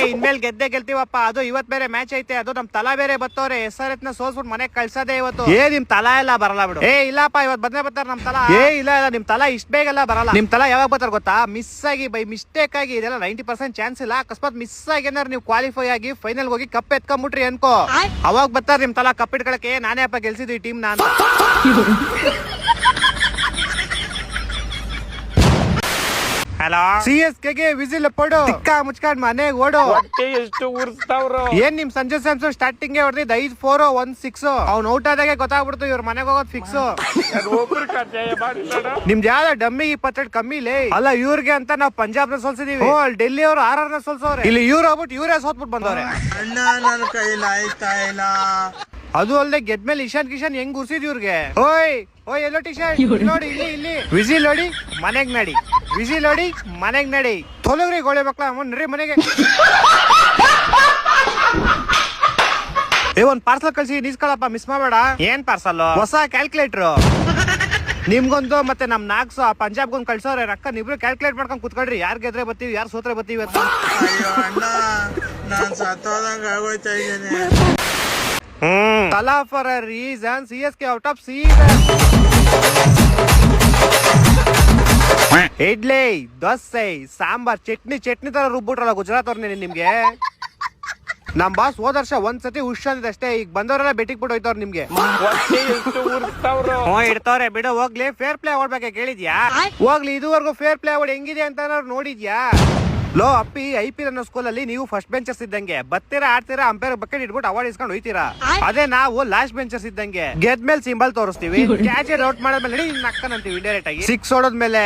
ಇನ್ಮೇಲೆ ಗೆದ್ದೆ ಗೆಲ್ತೀವಪ್ಪ. ಅದು ಇವತ್ ಬೇರೆ ಮ್ಯಾಚ್ ಐತೆ, ಅದು ನಮ್ ತಲಾ ಬೇರೆ ಬತ್ತವ್ರೆ. SRH ನ ಸೋಲ್ಸ್ಬಿಟ್ಟು ಮನೆಗ್ ಕಳ್ಸದೆ ಇವತ್ತು. ನಿಮ್ ತಲಾ ಎಲ್ಲ ಬರಲ್ಲ ಬಿಡು. ಇಲ್ಲಪ್ಪ ಇವತ್ ಬಂದೇ ಬರ್ತಾರ ನಮ್ ತಲಾ. ಇಲ್ಲ ನಿಮ್ ತಲಾ ಇಷ್ಟ ಬೇಗೆಲ್ಲ ಬರಲ್ಲ. ನಿಮ್ ತಲಾ ಯಾವಾಗ ಬರ್ತಾರ ಗೊತ್ತಾ? ಮಿಸ್ ಆಗಿ ಬೈ ಮಿಸ್ಟೇಕ್ ಆಗಿ, ಇದೆಲ್ಲ 90% ಚಾನ್ಸ್ ಇಲ್ಲ. ಅಕಸ್ಮಾತ್ ಮಿಸ್ ಆಗಿ ಏನಾರು ನೀವು ಕ್ವಾಲಿಫೈ ಆಗಿ ಫೈನಲ್ ಹೋಗಿ ಕಪ್ ಎತ್ಕೊಂಡ್ಬಿಟ್ರಿ ಅನ್ಕೋ, ಅವಾಗ ಬರ್ತಾರ ನಿಮ್ ತಲಾ ಕಪ್ ಇಟ್ಕೊಳಕ್ಕೆ. ನಾನೇ ಅಪ್ಪ ಗೆಲ್ಸಿದ್ವಿ ಟೀಮ್ ನ ಅಂತ. ಹಲೋ, CSK ಗೆ ವಿಸಿಲ್ ಪಡು, ತಿಕ್ಕ ಮುಚ್ಕೊಂಡ್ ಮನೆಗೆ ಓಡು. ಹೊಟ್ಟೆ ಎಷ್ಟು ಉರ್ಸ್ತಾವ್ರು. ಏನ್ ನಿಮ್ ಸಂಜೆ ಸ್ಯಾಮ್ಸನ್ ಸ್ಟಾರ್ಟಿಂಗ್ ಹೊಡೆದಿದ್ 5-4 1-6. ಅವ್ನು ಔಟ್ ಆದಾಗೆ ಗೊತ್ತಾಗ್ಬಿಡ್ತು ಇವ್ರ ಮನೆಗೆ ಹೋಗೋದ್ ಫಿಕ್ಸ್. ಒಬ್ರು ಕಡ್ಡಾಯ ಮಾಡಿಲ್ಲ. ನಿಮ್ದು ಯಾವ್ದ ಡಮ್ಮಿ 22 ಕಮ್ಮಿ ಲೇ. ಅಲ್ಲ ಇವ್ರಿಗೆ ಅಂತ ನಾವು ಪಂಜಾಬ್ ನ ಸೋಲ್ಸಿದೀವಿ. ಡೆಲ್ಲಿ ಅವರು RR ನ ಸೋಲ್ಸವ್ರೆ. ಇಲ್ಲಿ ಇವ್ರು ಹೋಗ್ಬಿಟ್ಟು ಇವರೇ ಸೋತ್ಬಿಟ್ಟು ಬಂದವ್ರೆ. ಅದು ಅಲ್ಲದೆ ಗೆದ್ಮೇಲೆ ಇಶಾನ್ ಕಿಶನ್ ಹೆಂಗ್ ಉರ್ಸಿದ್ ಇವ್ರಿಗೆ. ಓಯ್ ಎಲ್ಲೋ ಟಿ ಶರ್ಟ್ ನೋಡಿ, ಇಲ್ಲಿ ವಿಸಿಲ್ ನೋಡಿ ಮನೆಗ್ ನಡಿ, ವಿಸಿಲ್ ನೋಡಿ ಮನೆಗ್ ನಡಿ. ತೊಲಗ್ರಿ ಗೋಳೆ ಮಕ್ಳ ನಡ್ರಿ ಮನೆಗೆ. ಒಂದ್ ಪಾರ್ಸಲ್ ಕಳ್ಸಿ ನಿಸ್ಕೊಳಪ್ಪ, ಮಿಸ್ ಮಾಡಬೇಡ. ಏನ್ ಪಾರ್ಸಲ್? ಹೊಸ ಕ್ಯಾಲ್ಕುಲೇಟರ್ ನಿಮ್ಗೊಂದು, ಮತ್ತೆ ನಮ್ ನಾಕ್ಸು ಆ ಪಂಜಾಬ್ಗೊಂದು ಕಳ್ಸೋರೆ. ರೊಕ್ಕ ನೀವಿಬ್ರು ಕ್ಯಾಲ್ಕುಲೇಟ್ ಮಾಡ್ಕೊಂಡ್ ಕುತ್ಕೊಳ್ರಿ, ಯಾರ್ ಗೆದ್ರೆ ಬರ್ತೀವಿ ಯಾರು ಸೋತ್ರೆ ಬರ್ತೀವಿ ಅಂತ. ತಲಾ for a reason, CSK out of season. Idli, dosa, sambar, chutney ತರ ರುಬ್ಬಿಟ್ರಲ್ಲ ಗುಜರಾತ್ ಅವ್ರನ್ನೇ ನಿಮ್ಗೆ. ನಮ್ ಬಾಸ್ ಹೋದ ವರ್ಷ ಒಂದ್ಸತಿ ಹುಷಾರಿದೆ ಅಷ್ಟೇ. ಈಗ ಬಂದವರೆಲ್ಲ ಬೆಟ್ಟಿಗೆ ಬಿಟ್ಟು ಹೋಯ್ತವ್ರ ನಿಮ್ಗೆ. ಹೊಟ್ಟೆ ಎಷ್ಟು ಉರ್ಸ್ತಾವ್ರು. ಇಡ್ತವ್ರೆ ಬಿಡು ಹೋಗ್ಲಿ. ಫೇರ್ ಪ್ಲೇ ಆಡ್ಬೇಕೆ ಕೇಳಿದ್ಯಾ? ಹೋಗ್ಲಿ, ಇದುವರೆಗೂ ಫೇರ್ ಪ್ಲೇ ಆಡ್ ಹೆಂಗಿದೆ ಅಂತ ನೋಡಿದ್ಯಾ? ಲೋ ಅಪ್ಪಿ, IPL ಅನ್ನೋ ಸ್ಕೂಲ್ ಅಲ್ಲಿ ನೀವು ಫಸ್ಟ್ ಬೆಂಚರ್ಸ್ ಇದ್ದಂಗೆ. ಬತ್ತೀರಾ, ಆಡ್ತೀರಾ, ಅಂಪೈರ್ ಬಕೆಟ್ ಇಟ್ಬಿಟ್ಟು ಅವಾರ್ಡ್ ಇಸ್ಕೊಂಡು ಹೋಯ್ತೀರಾ. ಅದೇ ನಾವು ಲಾಸ್ಟ್ ಬೆಂಚರ್ಸ್ ಇದ್ದಂಗೆ. ಗೆದ್ಮೇಲೆ ಸಿಂಬಲ್ ತೋರಿಸ್ತೀವಿ, ಕ್ಯಾಚ್ ಔಟ್ ಮಾಡಿದ್ಮೇಲೆ ನಡಿ ನಕ್ಕಂತೀವಿ ಇಂಡೈರೆಕ್ಟ್ ಆಗಿ. 6 ಹೊಡೋದ್ಮೇಲೆ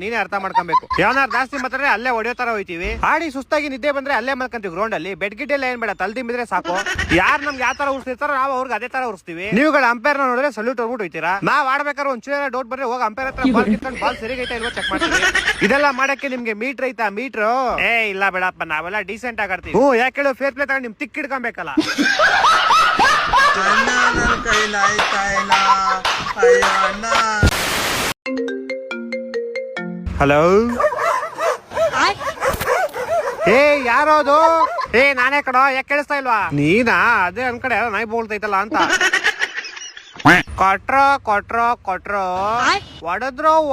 ನೀನೇ ಅರ್ಥ ಮಾಡ್ಕೊಬೇಕು. ಯಾವನಾರು ಜಾಸ್ತಿ ಮಾತ್ರ ಅಲ್ಲೇ ಹೊಡೆಯೋ ತರ ಹೋಯ್ತೀವಿ. ಆಡಿ ಸುಸ್ತಾಗಿ ನಿದ್ದೆ ಬಂದ್ರೆ ಅಲ್ಲೇ ಮಲ್ಕಂತೀವಿ ಗ್ರೌಂಡ್ ಅಲ್ಲಿ. ಬೆಡ್ ಗಿಡ್ ಎಲ್ಲ ಏನ್ ಬೇಡ, ತಲ್ದಿಂಬಿದ್ರೆ ಸಾಕು. ಯಾರು ನಮ್ಗೆ ಯಾವ ತರ ಉರ್ಸ್ತಿರ್ತಾರೋ ನಾವು ಅವ್ರಿಗೆ ಅದೇ ತರ ಉರ್ಸ್ತೀವಿ. ನೀವುಗಳ ಅಂಪೈರ್ ನೋಡಿದ್ರೆ ಸಲ್ಯೂಟ್ ಹೋಗ್ಬಿಟ್ಟು ಹೋಯ್ತೀರಾ. ನಾವ್ ಆಡ್ಬೇಕಾದ್ರೆ ಒಂಚೂರ ಡೌಟ್ ಬಂದ್ರೆ ಹೋಗಿ ಅಂಪೈರ್ ಹತ್ರ ಬಾಲ್ ಕಿತ್ಕೊಂಡು ಬಾಲ್ ಸರಿಗೈತಾ ಇಲ್ವೋ ಚೆಕ್ ಮಾಡ್ತೀವಿ. ಇದೆಲ್ಲ ಮಾಡಕ್ಕೆ ನಿಮ್ಗೆ ಮೀಟರ್ ಐತಾ? ಮೀಟರ್ ಇಲ್ಲ ಬೇಡಪ್ಪ, ನಾವೆಲ್ಲ ಡೀಸೆಂಟ್ ಆಗಾಡ್ತೀವಿ. ಯಾಕೆ ಹೇಳು, ಫೇರ್ ಪ್ಲೇ ತಗೊಂಡು ನಿಮ್ ತಿಕ್ ಇಡ್ಕೊಬೇಕಲ್ಲ. ಹಲೋ, ಯಾರೋದು? ನಾನೇ ಕಡೋ, ಯಾಕೆ ಕೇಳಿಸ್ತಾ ಇಲ್ವಾ? ನೀನಾ? ಅದೇ ಅನ್ಕಡೆ ನಾಯಿ ಬೋಳ್ತೈತಲ್ಲ ಅಂತ. ಕೊಟ್ರೋ ಹೊಡದ್ರು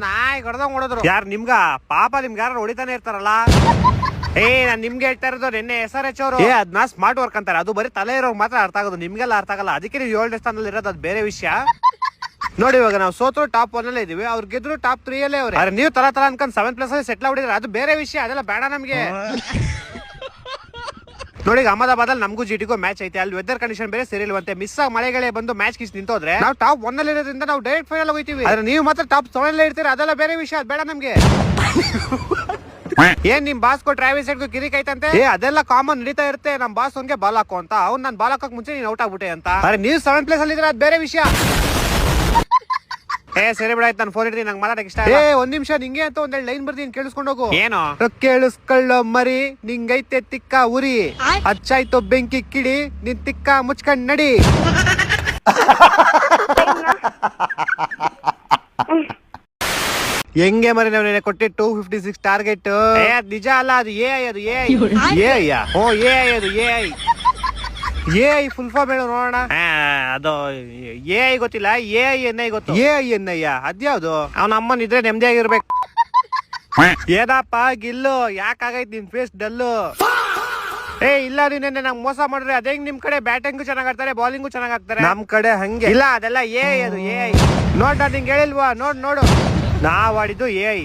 ನಾಯಿ ಕಡ್ದಂಗ್ ಹೊಡದ್ರು. ಯಾರು ನಿಮ್ಗ? ಪಾಪ ನಿಮ್ಗೆ ಯಾರು ಹೊಡಿತಾನೆ ಇರ್ತಾರಲ್ಲ. ನಾನ್ ನಿಮ್ಗೆ ಹೇಳ್ತಾ ಇರೋದು, ನಿನ್ನೆ SRH ಅವರು ಅದ್ನ ಸ್ಮಾರ್ಟ್ ವರ್ಕ್ ಅಂತಾರೆ. ಅದು ಬರೀ ತಲೆ ಇರೋರು ಮಾತ್ರ ಅರ್ಥ ಆಗೋದು, ನಿಮ್ಗೆಲ್ಲ ಅರ್ಥ ಆಗಲ್ಲ. ಅದಕ್ಕೆ ನೀವು 7ನೇ ಸ್ಥಾನದಲ್ಲಿ ಇರೋದು, ಅದು ಬೇರೆ ವಿಷಯ. ನೋಡಿ, ಇವಾಗ ನಾವು ಸೋತ್ರು ಟಾಪ್ 1 ಅಲ್ಲೇ ಇದೀವಿ, ಅವ್ರು ಗೆದ್ರು ಟಾಪ್ 3 ಅಲ್ಲೇ ಅವ್ರೆ. ಆದ್ರೆ ನೀವು ತರ ಅನ್ಕೊಂಡ್ 7+ ಅಲ್ಲಿ ಸೆಟ್ಲ್ ಆಗ್ಬಿಟ್ಟಿದ್ರೆ ಅದು ಬೇರೆ ವಿಷಯ. ಅದೆಲ್ಲ ಬೇಡ ನಮ್ಗೆ. ನೋಡಿ, ಅಹಮದಾಬಾದ್ ಅಲ್ಲಿ ನಮಗೂ GTಗೂ ಮ್ಯಾಚ್ ಐತೆ. ಅಲ್ಲಿ ವೆದರ್ ಕಂಡೀಷನ್ ಬೇರೆ ಸರಿ ಇಲ್ವಂತೆ. ಮಿಸ್ ಆಗಿ ಮಳೆಗಳೇ ಬಂದು ಮ್ಯಾಚ್ ಕಿಸ್ ನಿಂತೋದ್ರೆ ನಾವು ಟಾಪ್ 1 ಅಲ್ಲಿ ಇರೋದ್ರಿಂದ ನಾವು ಡೈರೆಕ್ಟ್ ಫೈನಲ್ ಹೋಗ್ತೀವಿ. ಆದ್ರೆ ನೀವು ಮಾತ್ರ ಟಾಪ್ 7 ಅಲ್ಲೇ ಇರ್ತೀರಾ, ಅದೆಲ್ಲ ಬೇರೆ ವಿಷಯ. ಅದು ಬೇಡ ನಮ್ಗೆ. ಏನ್ ನಿಮ್ ಬಾಸ್ ಕೋ ಟ್ರಾವಿಸ್ ಹೆಡ್ಗೂ ಕಿರಿಕ್ ಐತಂತೆ? ಅದೆಲ್ಲ ಕಾಮನ್ ನಡೀತಾ ಇರುತ್ತೆ. ನಮ್ ಬಾಸ್ ಅವ್ನ್ಗೆ ಬಾಲ್ ಹಾಕೋ ಅಂತ, ಅವ್ನು ನಾನು ಬಾಲ್ ಹಾಕಕ್ ಮುಂಚೆ ನೀನ್ ಔಟ್ ಆಗ್ಬಿಟ್ಟೆ ಅಂತ. ಆದ್ರೆ ನೀವು 7 ಪ್ಲೇಸ್ ಅಲ್ಲಿ ಇದ್ರೆ ಅದು ಬೇರೆ ವಿಷಯ. ಸರಿ ಬಿಡಾಯ್ತು, ನಾನು ಫೋನ್ ಇಡ್ತೀನಿ, ನಂಗೆ ಮಾತಾಡಕ್ ಇಷ್ಟ. ಒಂದ್ ನಿಮಿಷ, ನಿಂಗೆ ಅಂತ ಒಂದೆರಡು ಲೈನ್ ಬರ್ತೀನಿ, ಕೇಳಿಸ್ಕೊಂಡು ಹೋಗು. ಏನು? ಕೇಳಿಸ್ಕೊಳ್ಳೋ ಮರಿ, ನಿಂಗೈತೆ ತಿಕ್ಕ ಉರಿ, ಹಚ್ಚಾಯ್ತು ಬೆಂಕಿ ಕಿಡಿ, ನಿನ್ ತಿಕ್ಕ ಮುಚ್ಕೊಂಡ್ ನಡಿ. ಹೆಂಗೆ ಮರಿ ನಾವು ಕೊಟ್ಟಿ 256 ಟಾರ್ಗೆಟ್. ನಿಜ ಅಲ್ಲ, ಅದು AI. ಅದು AI. ಅದು AI ಫುಲ್ ಫಾರ್ಮ್ ಹೇಳು ನೋಡೋಣ. ಅದು AI ಗೊತ್ತಿಲ್ಲ, AINI ಗೊತ್ತು. AINI ಅದ್ಯಾವ್ದು? ಅವ್ನ ಅಮ್ಮನ್ ಇದ್ರೆ ನೆಮ್ಮದಿ ಆಗಿರ್ಬೇಕು. ಏದಪ್ಪ ಗಿಲ್ಲು, ಯಾಕಾಗೈತ್ ನಿನ್ ಫೇಸ್ ಡಲ್ಲು? ಇಲ್ಲ, ನೀನೆ ನಂಗೆ ಮೋಸ ಮಾಡಿದ್ರೆ ಅದೇ ನಿಮ್ ಕಡೆ ಬ್ಯಾಟಿಂಗು ಚೆನ್ನಾಗ್ ಆಡ್ತಾರೆ, ಬೌಲಿಂಗು ಚೆನ್ನಾಗ್ ಆಗ್ತಾರೆ. ನಮ್ ಕಡೆ ಹಂಗೆ ಇಲ್ಲ, ಅದೆಲ್ಲ AI. ಅದು AI ನೋಡ್, ನಿಂಗೆ ಹೇಳಿಲ್ವಾ? ನೋಡು ನಾವ್ ಆಡಿದ್ದು AI.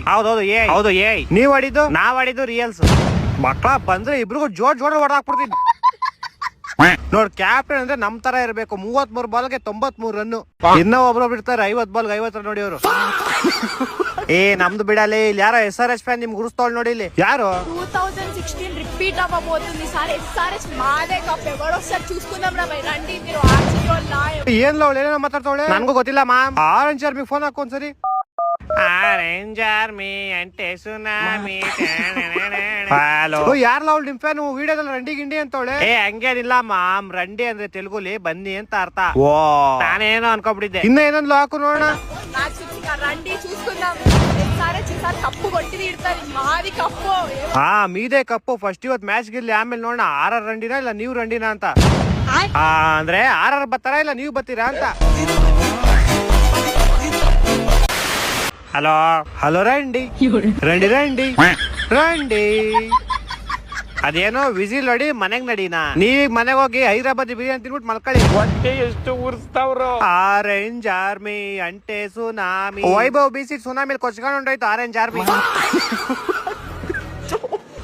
ಹೌದು AI. ನೀವ್ ಆಡಿದ್ದು? ನಾವ್ ಆಡಿದ್ದು ರಿಯಲ್ಸ್. ಮಕ್ಕಳ ಬಂದ್ರೆ ಇಬ್ರಿಗೂ ಜೋಡ್ ಹೊಡೆದಾಕ್ಬಿಡ್ತೀನಿ. ನೋಡ್, ಕ್ಯಾಪ್ಟನ್ ಅಂದ್ರೆ ನಮ್ ತರ ಇರ್ಬೇಕು. 33 ಬಾಲ್ಗೆ 93 ರನ್. ಇನ್ನ ಒಬ್ರೊಬ್ರು ಇರ್ತಾರೆ 50 ಬಾಲ್ಗೆ 50 ರನ್ ನೋಡಿ ಅವರು. ಏ ನಮ್ದು ಬಿಡಲಿ ಇಲ್ಲಿ ಯಾರೋ SRH ಫ್ಯಾನ್ ನಿಮ್ಗೆ ಗುರುಸ್ತೋಳ್ ನೋಡಿ ಇಲ್ಲಿ ಯಾರು 2016 రిపీట్ అవ్వబోతుంది సార్ SRH మాదే కప్ ఎవరో సార్ చూసుకుందాం రా భయ్ రండి మీరు ఆర్సీబీ వాళ్ళ ಏನ್ ಅವಳು ಏನೇನೋ ಮಾತಾಡ್ತಾವಳೆ ನನ್ಗೂ ಗೊತ್ತಿಲ್ಲ ಮ್ಯಾಮ್ ಆರೆಂಜ್ ಆರ್ಮಿಗೆ ಫೋನ್ ಹಾಕು ಒಂದ್ಸರಿ ಆರೆಂಜ್ ಆರ್ಮಿ ಅಂಟೆ ಸುನಾಮಿ ಹಲೋ ಯಾರಲ್ಲ ಅವಳು ನಿಮ್ ಫ್ಯಾನ್ ವಿಡಿಯೋದಲ್ಲಿ ರಂಡಿ ಗಿಂಡಿ ಅಂತವಳೆ ಏ ಹಂಗೇನಿಲ್ಲ ಮಾಮ್ ರಂಡಿ ಅಂದ್ರೆ ತೆಲುಗುಲಿ ಬನ್ನಿ ಅಂತ ಅರ್ಥ ಓ ನಾನೇನೋ ಅನ್ಕೊಂಡ್ಬಿಟ್ಟಿದ್ದೆ ಇನ್ನ ಏನಂದ್ಲು ಹಾಕು ನೋಡೋಣ రండి చూసుకుందాం SRH సార్ కప్పు కొట్టి తీరుతారు మాది కప్పు ಹಾ ಮೀದೆ ಕಪ್ಪು ಫಸ್ಟ್ ಇವತ್ ಮ್ಯಾಚ್ ಗಿರ್ಲಿ ಆಮೇಲೆ ನೋಡೋಣ ಆರ್ ರಂಡಿನಾ ಇಲ್ಲ ನೀವು ರಂಡಿನಾ ಅಂತ ಅಂದ್ರೆ ಆರ್ ಬರ್ತಾರಾ ಇಲ್ಲ ನೀವು ಬರ್ತೀರಾ ಅಂತ ಹಲೋ ಹಲೋ ರಂಡಿ ರಂಡಿ ರಂಡಿ ರಂಡಿ ಅದೇನೋ ವಿಸಿಲ್ ನೋಡಿ ಮನೆಗ್ ನಡೀನಾ ನೀವೀಗ ಮನೆಗೆ ಹೋಗಿ ಹೈದರಾಬಾದ್ ಬಿರಿಯಾನಿ ತಿನ್ಬಿಟ್ಟು ಮಲ್ಕೊಳ್ಳಿ ಹೊಟ್ಟೆ ಎಷ್ಟು ಉರ್ಸ್ತಾವ್ರು ಆರೆಂಜ್ ಆರ್ಮಿ ಅಂಟೆ ಸುನಾಮಿ ವೈಭವ್ ಬಿಸಿ ಸುನಾಮಿ ಕೊಚ್ಕೊಂಡು ಹೊಂಟೋಯ್ತು ಆರೆಂಜ್ ಆರ್ಮಿ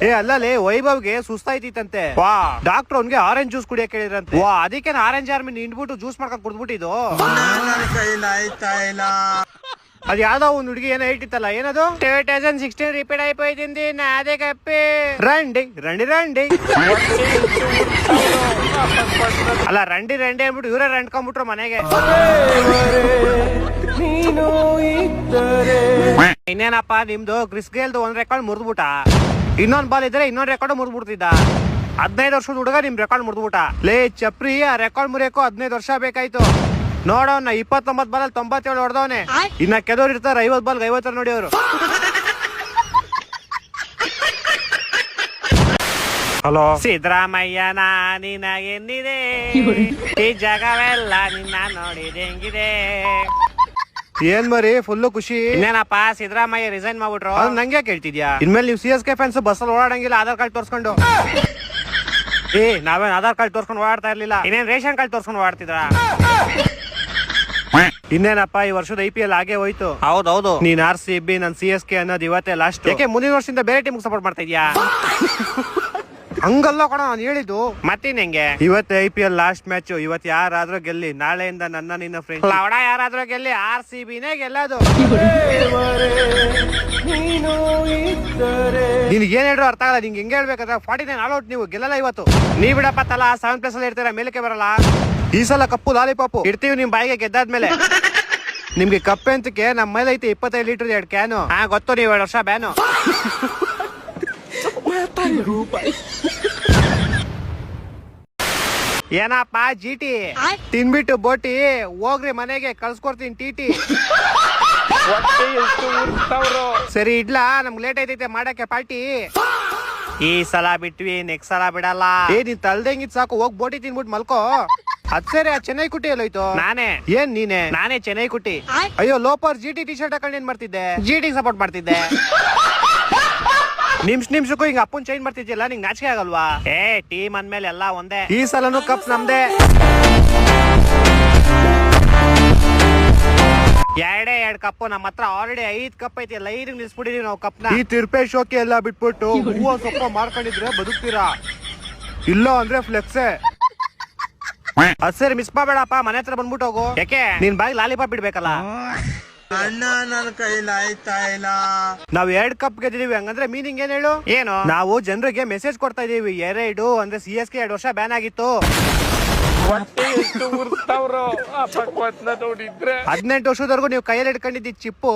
ಏ ಅಲ್ಲಲೇ ವೈಭವ್ಗೆ ಸುಸ್ತಾಯ್ತಿತ್ತಂತೆ ವಾ ಡಾಕ್ಟರ್ ಅವ್ನ್ಗೆ ಆರೆಂಜ್ ಜ್ಯೂಸ್ ಕುಡಿಯಕ್ ಹೇಳಿದ್ರಂತೆ ವಾ ಅದಕ್ಕೆ ಆರೆಂಜ್ ಆರ್ಮಿ ನಿಂಡ್ಬಿಟ್ಟು ಜ್ಯೂಸ್ ಮಾಡ್ಕೊಂಡ್ ಕುಡ್ದ್ಬಿಟ್ಟಿದ್ದು ಅದು ಯಾವ್ದೋ ಒಂದ್ ಹುಡುಗಿ ಏನೋ ಹೇಳ್ತಿತ್ತಲ್ಲ ಏನದು 2016 ರಿಪೀಟ್ అయిపోయింది నాదే కప్పే రండి రండి రండి ಅಲ್ಲ ರಂಡಿ ರಂಡಿ ಅಂದ್ಬಿಟ್ಟು ಇವರೇ ರಂಡ್ಕೊಂಡ್ಬಿಟ್ರು ಮನೆಗೆ ಇನ್ನೇನಪ್ಪ ನಿಮ್ದು ಕ್ರಿಸ್ ಗೇಲ್ದು ಒಂದ್ ರೆಕಾರ್ಡ್ ಮುರಿದ್ಬಿಟ್ಟ ಇನ್ನೊಂದ್ ಬಾಲ್ ಇದ್ರೆ ಇನ್ನೊಂದ್ ರೆಕಾರ್ಡ್ ಮುರಿದ್ಬಿಡ್ತಿದ್ದ 15 ವರ್ಷದ ಹುಡುಗ ನಿಮ್ ರೆಕಾರ್ಡ್ ಮುರಿದ್ಬಿಟ್ಟ ಲೇ ಚಪ್ರಿ ಆ ರೆಕಾರ್ಡ್ ಮುರಿಯಕ್ಕೂ 15 ವರ್ಷ ಬೇಕಾಯ್ತು ನೋಡವ್ನ 29 ಬಾಲಲ್ಲಿ 97 ಹೊಡೆದವನೆ ಇನ್ನ ಕೆಲವ್ರು ಇರ್ತಾರೆ 50 ಬಾಲ್ 50 ನೋಡಿ ಅವರು ಹಲೋ ಸಿದ್ದರಾಮಯ್ಯ ನಿನಗೆನ್ನಿದೆ ಈ ಜಗವೆಲ್ಲ ನಿನ್ನ ನೋಡಿದೆ ಹೆಂಗಿದೆ ಏನ್ ಮರಿ ಫುಲ್ ಖುಷಿ ಇನ್ನೇನಪ್ಪ ಸಿದ್ದರಾಮಯ್ಯ ರಿಸೈನ್ ಮಾಡ್ಬಿಟ್ರು ನಂಗೆ ಕೇಳ್ತಿದ್ಯಾ ಇನ್ಮೇಲೆ ನೀವು CSK ಫ್ಯಾನ್ಸ್ ಬಸ್ಸಲ್ಲಿ ಓಡಾಡಂಗಿಲ್ಲ ಆಧಾರ್ ಕಾರ್ಡ್ ತೋರ್ಸ್ಕೊಂಡು ಏ ನಾವೇನ್ ಆಧಾರ್ ಕಾರ್ಡ್ ತೋರ್ಸ್ಕೊಂಡು ಓಡಾಡ್ತಾ ಇರ್ಲಿಲ್ಲ ಇನ್ನೇನ್ ರೇಷನ್ ಕಾರ್ಡ್ ತೋರ್ಸ್ಕೊಂಡು ಓಡಾಡ್ತಿದ್ರ ಇನ್ನೇನಪ್ಪ ಈ ವರ್ಷದ IPL ಹಾಗೆ ಹೋಯ್ತು ಹೌದೌದು ನೀನ್ RCB ನನ್ CSK ಅನ್ನೋದು ಇವತ್ತೇ ಲಾಸ್ಟ್ ಯಾಕೆ ಮುಂದಿನ ವರ್ಷದಿಂದ ಬೇರೆ ಟೀಮ್ ಸಪೋರ್ಟ್ ಮಾಡ್ತಾ ಇದ್ಯಾ ಹಂಗಲ್ಲ ಕಣ ನಾನು ಹೇಳಿದ್ದು ಮತ್ತೇನ್ ಹೆಂಗೆ ಇವತ್ತು IPL ಲಾಸ್ಟ್ ಮ್ಯಾಚ್ ಇವತ್ತು ಯಾರಾದ್ರೂ ಗೆಲ್ಲಿ ನಾಳೆಯಿಂದ ನನ್ನ ನಿನ್ನ ಫ್ರೆಂಡ್ ಲವಡ ಯಾರಾದ್ರೂ ಗೆಲ್ಲಿ RCBನೇ ಗೆಲ್ಲೋದು ನಿನ್ಗೆ ಏನ್ ಹೇಳ್ರು ಅರ್ಥ ಆಗಲ್ಲ ನಿಂಗೆ ಹೆಂಗೆ ಹೇಳ್ಬೇಕಾದ್ರೆ 49 ಆಲ್ ಔಟ್ ನೀವು ಗೆಲ್ಲಲ್ಲ ಇವತ್ತು ನೀವ್ ಬಿಡಪ್ಪ ತಲಾ 7 ಪ್ಲೇಸ್ ಅಲ್ಲಿ ಇರ್ತೀರಾ ಮೇಲಕ್ಕೆ ಬರಲ್ಲ ಈ ಸಲ ಕಪ್ಪು ಲಾಲಿಪಾಪು ಇಡ್ತೀವಿ ನಿಮ್ ಬಾಯಿಗೆ ಗೆದ್ದಾದ್ಮೇಲೆ ನಿಮ್ಗೆ ಕಪ್ಪೆ ಅಂತಕ್ಕೆ ನಮ್ಮ ಮೇಲೆ ಐತೆ 25 ಲೀಟರ್ 2 ಕ್ಯಾನು ಗೊತ್ತು ನೀವು 2 ವರ್ಷ ಬ್ಯಾನು ಏನಪ್ಪ GT ತಿನ್ಬಿಟ್ಟು ಬೋಟಿ ಹೋಗ್ರಿ ಮನೆಗೆ ಕಳ್ಸ್ಕೊಡ್ತೀನಿ TT ಹೊಟ್ಟೆ ಎಷ್ಟು ಉರ್ಸ್ತಾವ್ರು ಸರಿ ಇಡ್ಲಾ ನಮ್ಗೆ ಲೇಟ್ ಐತೈತೆ ಮಾಡಕ್ಕೆ ಪಾರ್ಟಿ ಈ ಸಲ ಬಿಟ್ವಿ ನೆಕ್ಸ್ಟ್ ಸಲ ಬಿಡಲ್ಲ ಏ ನೀನ್ ತಲ್ದಂಗಿದ್ ಸಾಕು ಹೋಗ್ ಬೋಟಿ ತಿನ್ಬಿಟ್ಟು ಮಲ್ಕೋ ಅದ್ ಸರಿ ಆ ಚೆನ್ನೈ ಕುಟ್ಟಿ ಎಲ್ಲೋಯ್ತು ನಾನೇ ಏನ್ ನೀನೆ ನಾನೇ ಚೆನ್ನೈ ಕುಟ್ಟಿ ಅಯ್ಯೋ ಲೋಪರ್ GT ಟಿ ಶರ್ಟ್ ಹಾಕೊಂಡು ಏನ್ ಮಾಡ್ತಿದ್ದೆ GT ಸಪೋರ್ಟ್ ಮಾಡ್ತಿದ್ದೆ ನಿಮಿಷಕ್ಕೂ ಹಿಂಗ ಅಪ್ಪನ್ ಚೇಂಜ್ ಮಾಡ್ತಿದ್ಯಲ್ಲ ನಿಂಗ್ ನಾಚಿಕೆ ಆಗಲ್ವಾ ಏ ಟೀಮ್ ಅಂದ್ಮೇಲೆ ಎಲ್ಲ ಒಂದೇ ಈ ಸಲನು ಕಪ್ ನಮ್ದೇ ಎರಡೇ 2 ಕಪ್ ನಮ್ಮ ಹತ್ರ ಆಲ್ರೆಡಿ 5 ಕಪ್ ಐತಿ 5 ನಿಲ್ಸ್ಬಿಟ್ಟಿದೀವಿ ನಾವು ಕಪ್ನ ಈ ತಿರ್ಪೆ ಶೋಕಿ ಎಲ್ಲ ಬಿಟ್ಬಿಟ್ಟು ಹೂವ ಸೊಪ್ಪ ಮಾಡ್ಕೊಂಡಿದ್ರೆ ಬದುಕ್ತೀರಾ ಇಲ್ಲ ಅಂದ್ರೆ ಫ್ಲೆಕ್ಸೆ ಅದ್ ಸರಿ ಮಿಸ್ ಮಾಡಬೇಡಪ್ಪ ಮನೆ ಹತ್ರ ಬಂದ್ಬಿಟ್ಟು ಹೋಗು ಯಾಕೆ ನಿನ್ ಬಾಯಿ ಲಾಲಿಪಾಪ್ ಬಿಡ್ಬೇಕಲ್ಲ ಅಣ್ಣ ನನ್ನ ಕೈಲಿ ಆಯ್ತಾ ಇಲ್ಲ ನಾವ್ 2 ಕಪ್ ಗೆದ್ದಿದೀವಿ ಹಂಗಂದ್ರೆ ಮೀನಿಂಗ್ ಏನ್ ಹೇಳು ಏನು ನಾವು ಜನರಿಗೆ ಮೆಸೇಜ್ ಕೊಡ್ತಾ ಇದೀವಿ 2 ಅಂದ್ರೆ CSK 2 ವರ್ಷ ಬ್ಯಾನ್ ಆಗಿತ್ತು ಹೊಟ್ಟೆ ಎಷ್ಟು ಉರ್ಸ್ತಾವ್ರು ಆ ಪಕ್ವತ್ನ ನೋಡಿದ್ರೆ 18 ವರ್ಷದವರೆಗೂ ನೀವು ಕೈಯಲ್ಲಿ ಇಟ್ಕೊಂಡಿದ್ದಿ ಚಿಪ್ಪು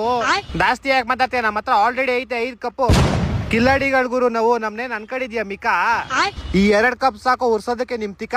ಜಾಸ್ತಿ ಯಾಕೆ ಮಾತಾಡ್ತೀಯ ನಮ್ಮ ಹತ್ರ ಆಲ್ರೆಡಿ ಐತೆ 5 ಕಪ್ಪು ಕಿಲ್ಲಾಡಿಗಳ ಗುರು ನಾವು ನಮ್ನೇನ್ ಅನ್ಕೊಂಡಿದ್ಯಾ ಮಿಕಾ ಈ 2 ಕಪ್ ಸಾಕು ಉರ್ಸೋದಕ್ಕೆ ನಿಮ್ ತಿಕ್ಕ